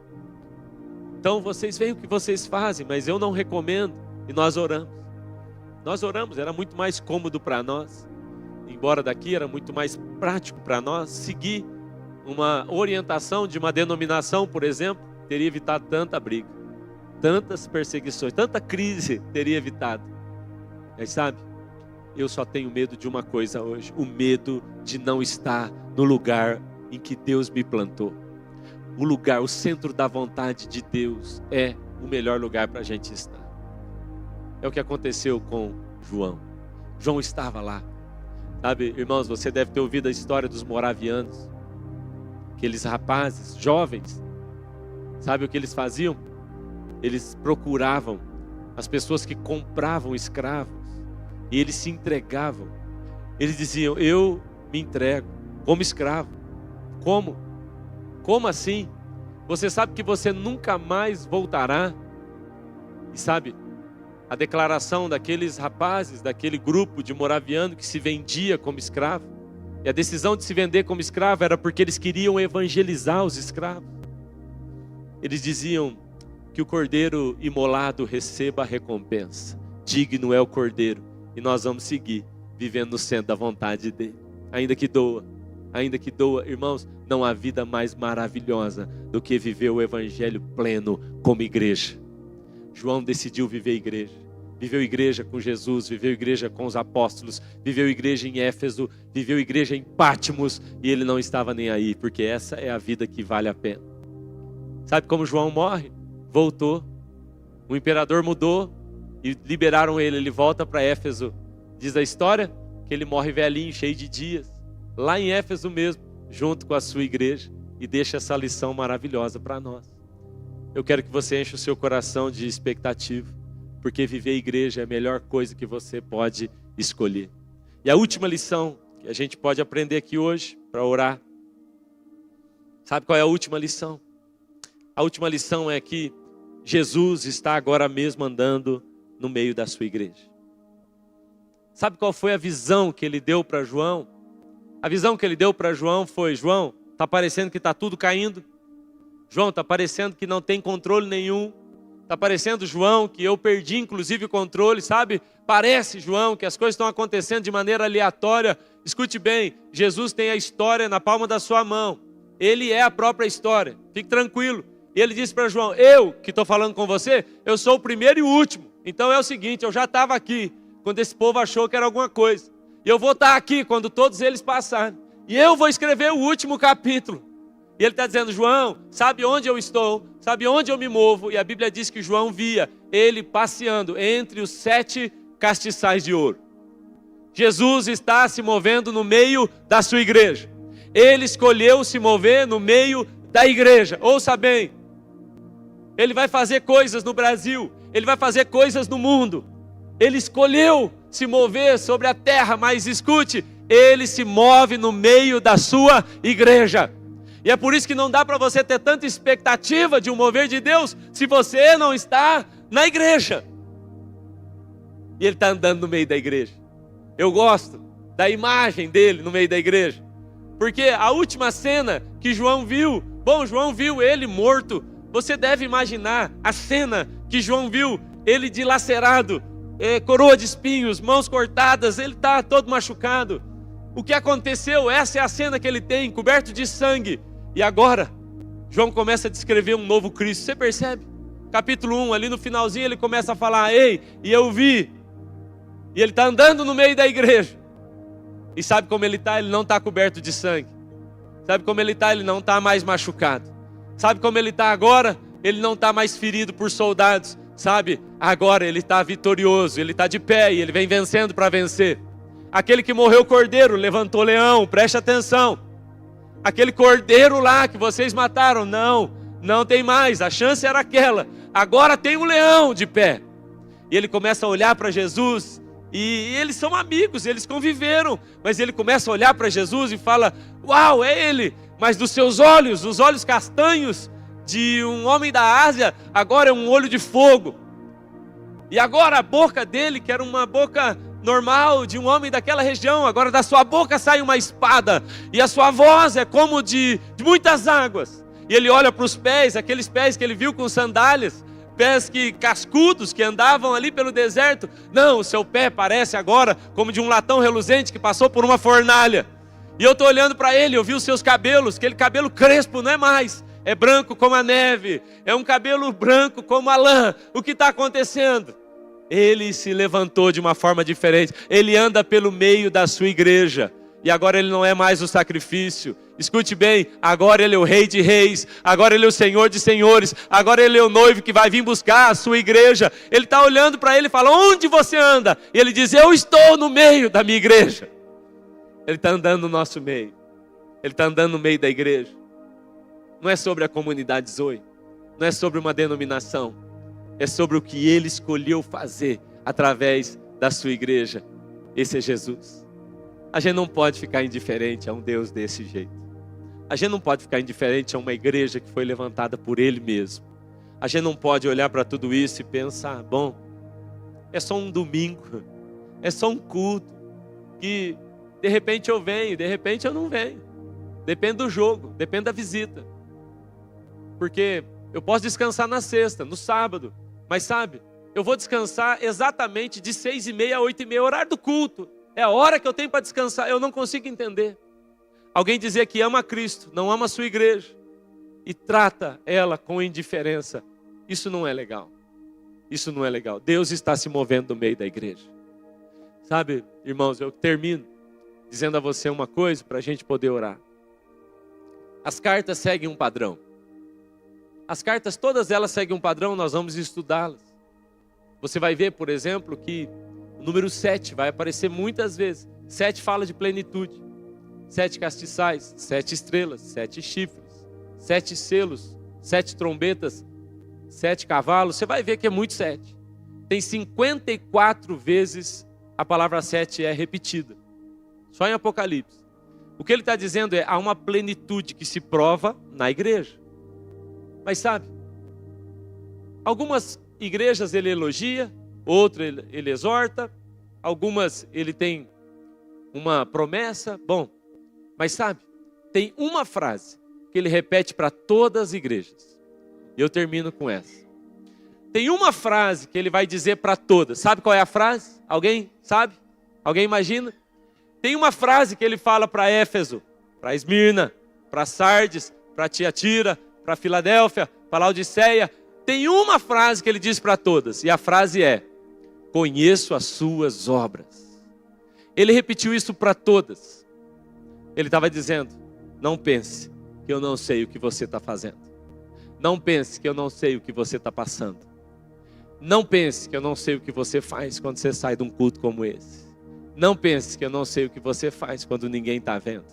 então vocês veem o que vocês fazem, mas eu não recomendo. E nós oramos. Nós oramos, era muito mais cômodo para nós. Embora daqui era muito mais prático para nós seguir uma orientação de uma denominação, por exemplo, teria evitado tanta briga, tantas perseguições, tanta crise teria evitado. Mas sabe, eu só tenho medo de uma coisa hoje, o medo de não estar no lugar em que Deus me plantou. O lugar, o centro da vontade de Deus é o melhor lugar para a gente estar. É o que aconteceu com João. João estava lá. Sabe, irmãos, você deve ter ouvido a história dos moravianos. Aqueles rapazes, jovens. Sabe o que eles faziam? Eles procuravam as pessoas que compravam escravos. E eles se entregavam. Eles diziam, eu me entrego como escravo. Como? Como assim? Você sabe que você nunca mais voltará. E sabe, a declaração daqueles rapazes, daquele grupo de moraviano que se vendia como escravo. E a decisão de se vender como escravo era porque eles queriam evangelizar os escravos. Eles diziam que o cordeiro imolado receba a recompensa. Digno é o cordeiro. E nós vamos seguir vivendo no centro da vontade dele. Ainda que doa. Ainda que doa, irmãos, não há vida mais maravilhosa do que viver o evangelho pleno como igreja. João decidiu viver igreja. Viveu igreja com Jesus, viveu igreja com os apóstolos, viveu igreja em Éfeso, viveu igreja em Patmos, e ele não estava nem aí, porque essa é a vida que vale a pena. Sabe como João morre? Voltou. O imperador mudou e liberaram ele. Ele volta para Éfeso. Diz a história que ele morre velhinho, cheio de dias, lá em Éfeso mesmo, junto com a sua igreja, e deixa essa lição maravilhosa para nós. Eu quero que você enche o seu coração de expectativa, porque viver igreja é a melhor coisa que você pode escolher. E a última lição que a gente pode aprender aqui hoje, para orar, sabe qual é a última lição? A última lição é que Jesus está agora mesmo andando no meio da sua igreja. Sabe qual foi a visão que ele deu para João? A visão que ele deu para João foi: João, está parecendo que está tudo caindo. João, está parecendo que não tem controle nenhum. Está parecendo, João, que eu perdi inclusive o controle, sabe? Parece, João, que as coisas estão acontecendo de maneira aleatória. Escute bem, Jesus tem a história na palma da sua mão. Ele é a própria história, fique tranquilo. E ele disse para João: eu que estou falando com você, eu sou o primeiro e o último. Então é o seguinte, eu já estava aqui quando esse povo achou que era alguma coisa. E eu vou estar aqui quando todos eles passarem. E eu vou escrever o último capítulo. E ele está dizendo: João, sabe onde eu estou? Sabe onde eu me movo? E a Bíblia diz que João via ele passeando entre os 7 castiçais de ouro. Jesus está se movendo no meio da sua igreja. Ele escolheu se mover no meio da igreja. Ouça bem, ele vai fazer coisas no Brasil, ele vai fazer coisas no mundo. Ele escolheu se mover sobre a terra, mas escute, ele se move no meio da sua igreja. E é por isso que não dá para você ter tanta expectativa de um mover de Deus se você não está na igreja. E ele está andando no meio da igreja. Eu gosto da imagem dele no meio da igreja, porque a última cena que João viu, João viu ele morto. Você deve imaginar a cena que João viu, ele dilacerado, coroa de espinhos, mãos cortadas, ele está todo machucado. O que aconteceu? Essa é a cena que ele tem, coberto de sangue. E agora, João começa a descrever um novo Cristo. Você percebe? Capítulo 1, ali no finalzinho, ele começa a falar: ei, e eu vi. E ele está andando no meio da igreja. E sabe como ele está? Ele não está coberto de sangue. Sabe como ele está? Ele não está mais machucado. Sabe como ele está agora? Ele não está mais ferido por soldados. Sabe? Agora ele está vitorioso. Ele está de pé e ele vem vencendo para vencer. Aquele que morreu cordeiro, levantou leão. Preste atenção. Aquele cordeiro lá que vocês mataram, não tem mais. A chance era aquela. Agora tem um leão de pé. E ele começa a olhar para Jesus. E eles são amigos, eles conviveram. Mas ele começa a olhar para Jesus e fala: uau, é ele. Mas dos seus olhos, os olhos castanhos de um homem da Ásia, agora é um olho de fogo. E agora a boca dele, que era uma boca normal de um homem daquela região, agora da sua boca sai uma espada. E a sua voz é como de muitas águas. E ele olha para os pés, aqueles pés que ele viu com sandálias, pés cascudos que andavam ali pelo deserto. Não, o seu pé parece agora como de um latão reluzente que passou por uma fornalha. E eu estou olhando para ele, eu vi os seus cabelos, aquele cabelo crespo não é mais, é branco como a neve, é um cabelo branco como a lã. O que está acontecendo? Ele se levantou de uma forma diferente, ele anda pelo meio da sua igreja. E agora ele não é mais o sacrifício. Escute bem, agora ele é o rei de reis, agora ele é o senhor de senhores, agora ele é o noivo que vai vir buscar a sua igreja. Ele está olhando para ele e fala: onde você anda? E ele diz: eu estou no meio da minha igreja. Ele está andando no nosso meio, ele está andando no meio da igreja. Não é sobre a comunidade Zoe, não é sobre uma denominação, é sobre o que ele escolheu fazer através da sua igreja. Esse é Jesus. A gente não pode ficar indiferente a um Deus desse jeito. A gente não pode ficar indiferente a uma igreja que foi levantada por Ele mesmo. A gente não pode olhar para tudo isso e pensar: bom, é só um domingo, é só um culto, que de repente eu venho, de repente eu não venho. Depende do jogo, depende da visita. Porque eu posso descansar na sexta, no sábado, mas sabe, eu vou descansar exatamente de 6h30 a 8h30, horário do culto. É a hora que eu tenho para descansar. Eu não consigo entender. Alguém dizer que ama Cristo, não ama a sua igreja e trata ela com indiferença, isso não é legal. Isso não é legal. Deus está se movendo no meio da igreja. Sabe, irmãos, eu termino dizendo a você uma coisa para a gente poder orar. As cartas seguem um padrão. As cartas, todas elas seguem um padrão, nós vamos estudá-las. Você vai ver, por exemplo, que o número 7 vai aparecer muitas vezes. 7 fala de plenitude. 7 castiçais, 7 estrelas, 7 chifres, 7 selos, 7 trombetas, 7 cavalos. Você vai ver que é muito 7. Tem 54 vezes a palavra 7 é repetida. Só em Apocalipse. O que ele está dizendo é: há uma plenitude que se prova na igreja. Mas sabe, algumas igrejas ele elogia, outras ele exorta, algumas ele tem uma promessa. Bom, mas sabe, tem uma frase que ele repete para todas as igrejas. E eu termino com essa. Tem uma frase que ele vai dizer para todas. Sabe qual é a frase? Alguém sabe? Alguém imagina? Tem uma frase que ele fala para Éfeso, para Esmirna, para Sardes, para Tiatira, para Filadélfia, para Laodiceia. Tem uma frase que ele diz para todas. E a frase é: conheço as suas obras. Ele repetiu isso para todas. Ele estava dizendo: não pense que eu não sei o que você está fazendo. Não pense que eu não sei o que você está passando. Não pense que eu não sei o que você faz quando você sai de um culto como esse. Não pense que eu não sei o que você faz quando ninguém está vendo.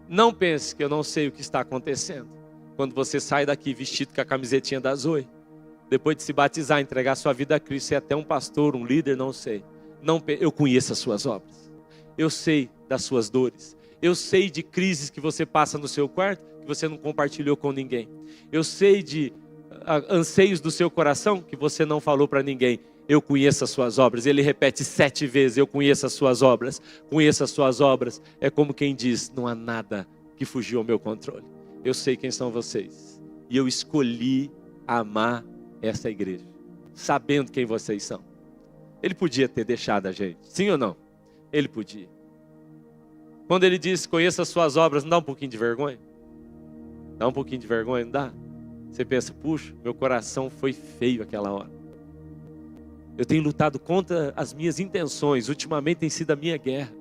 Não pense que eu não sei o que está acontecendo quando você sai daqui vestido com a camisetinha da Zoe. Depois de se batizar, entregar sua vida a Cristo, ser até um pastor, um líder, não sei. Eu conheço as suas obras. Eu sei das suas dores. Eu sei de crises que você passa no seu quarto, que você não compartilhou com ninguém. Eu sei de anseios do seu coração que você não falou para ninguém. Eu conheço as suas obras. Ele repete 7 vezes: eu conheço as suas obras. Conheço as suas obras. É como quem diz: não há nada que fugiu ao meu controle. Eu sei quem são vocês. E eu escolhi amar essa igreja, sabendo quem vocês são. Ele podia ter deixado a gente, sim ou não? Ele podia. Quando ele diz: conheça as suas obras, não dá um pouquinho de vergonha? Dá um pouquinho de vergonha, não dá? Você pensa: puxa, meu coração foi feio aquela hora. Eu tenho lutado contra as minhas intenções. Ultimamente tem sido a minha guerra.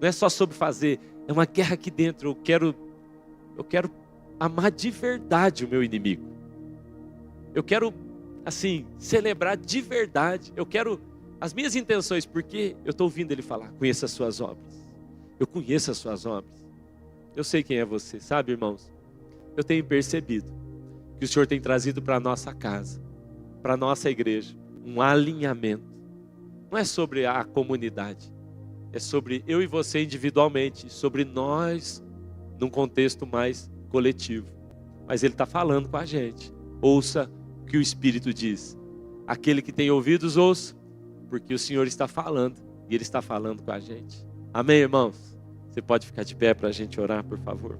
Não é só sobre fazer, é uma guerra aqui dentro. Eu quero amar de verdade o meu inimigo. Eu quero, assim, celebrar de verdade. Eu quero as minhas intenções, porque eu estou ouvindo ele falar: conheça as suas obras. Eu conheço as suas obras. Eu sei quem é você, sabe, irmãos? Eu tenho percebido que o Senhor tem trazido para a nossa casa, para a nossa igreja, um alinhamento. Não é sobre a comunidade, é sobre eu e você individualmente, sobre nós num contexto mais coletivo. Mas Ele está falando com a gente. Ouça o que o Espírito diz. Aquele que tem ouvidos, ouça, porque o Senhor está falando e Ele está falando com a gente. Amém, irmãos? Você pode ficar de pé para a gente orar, por favor?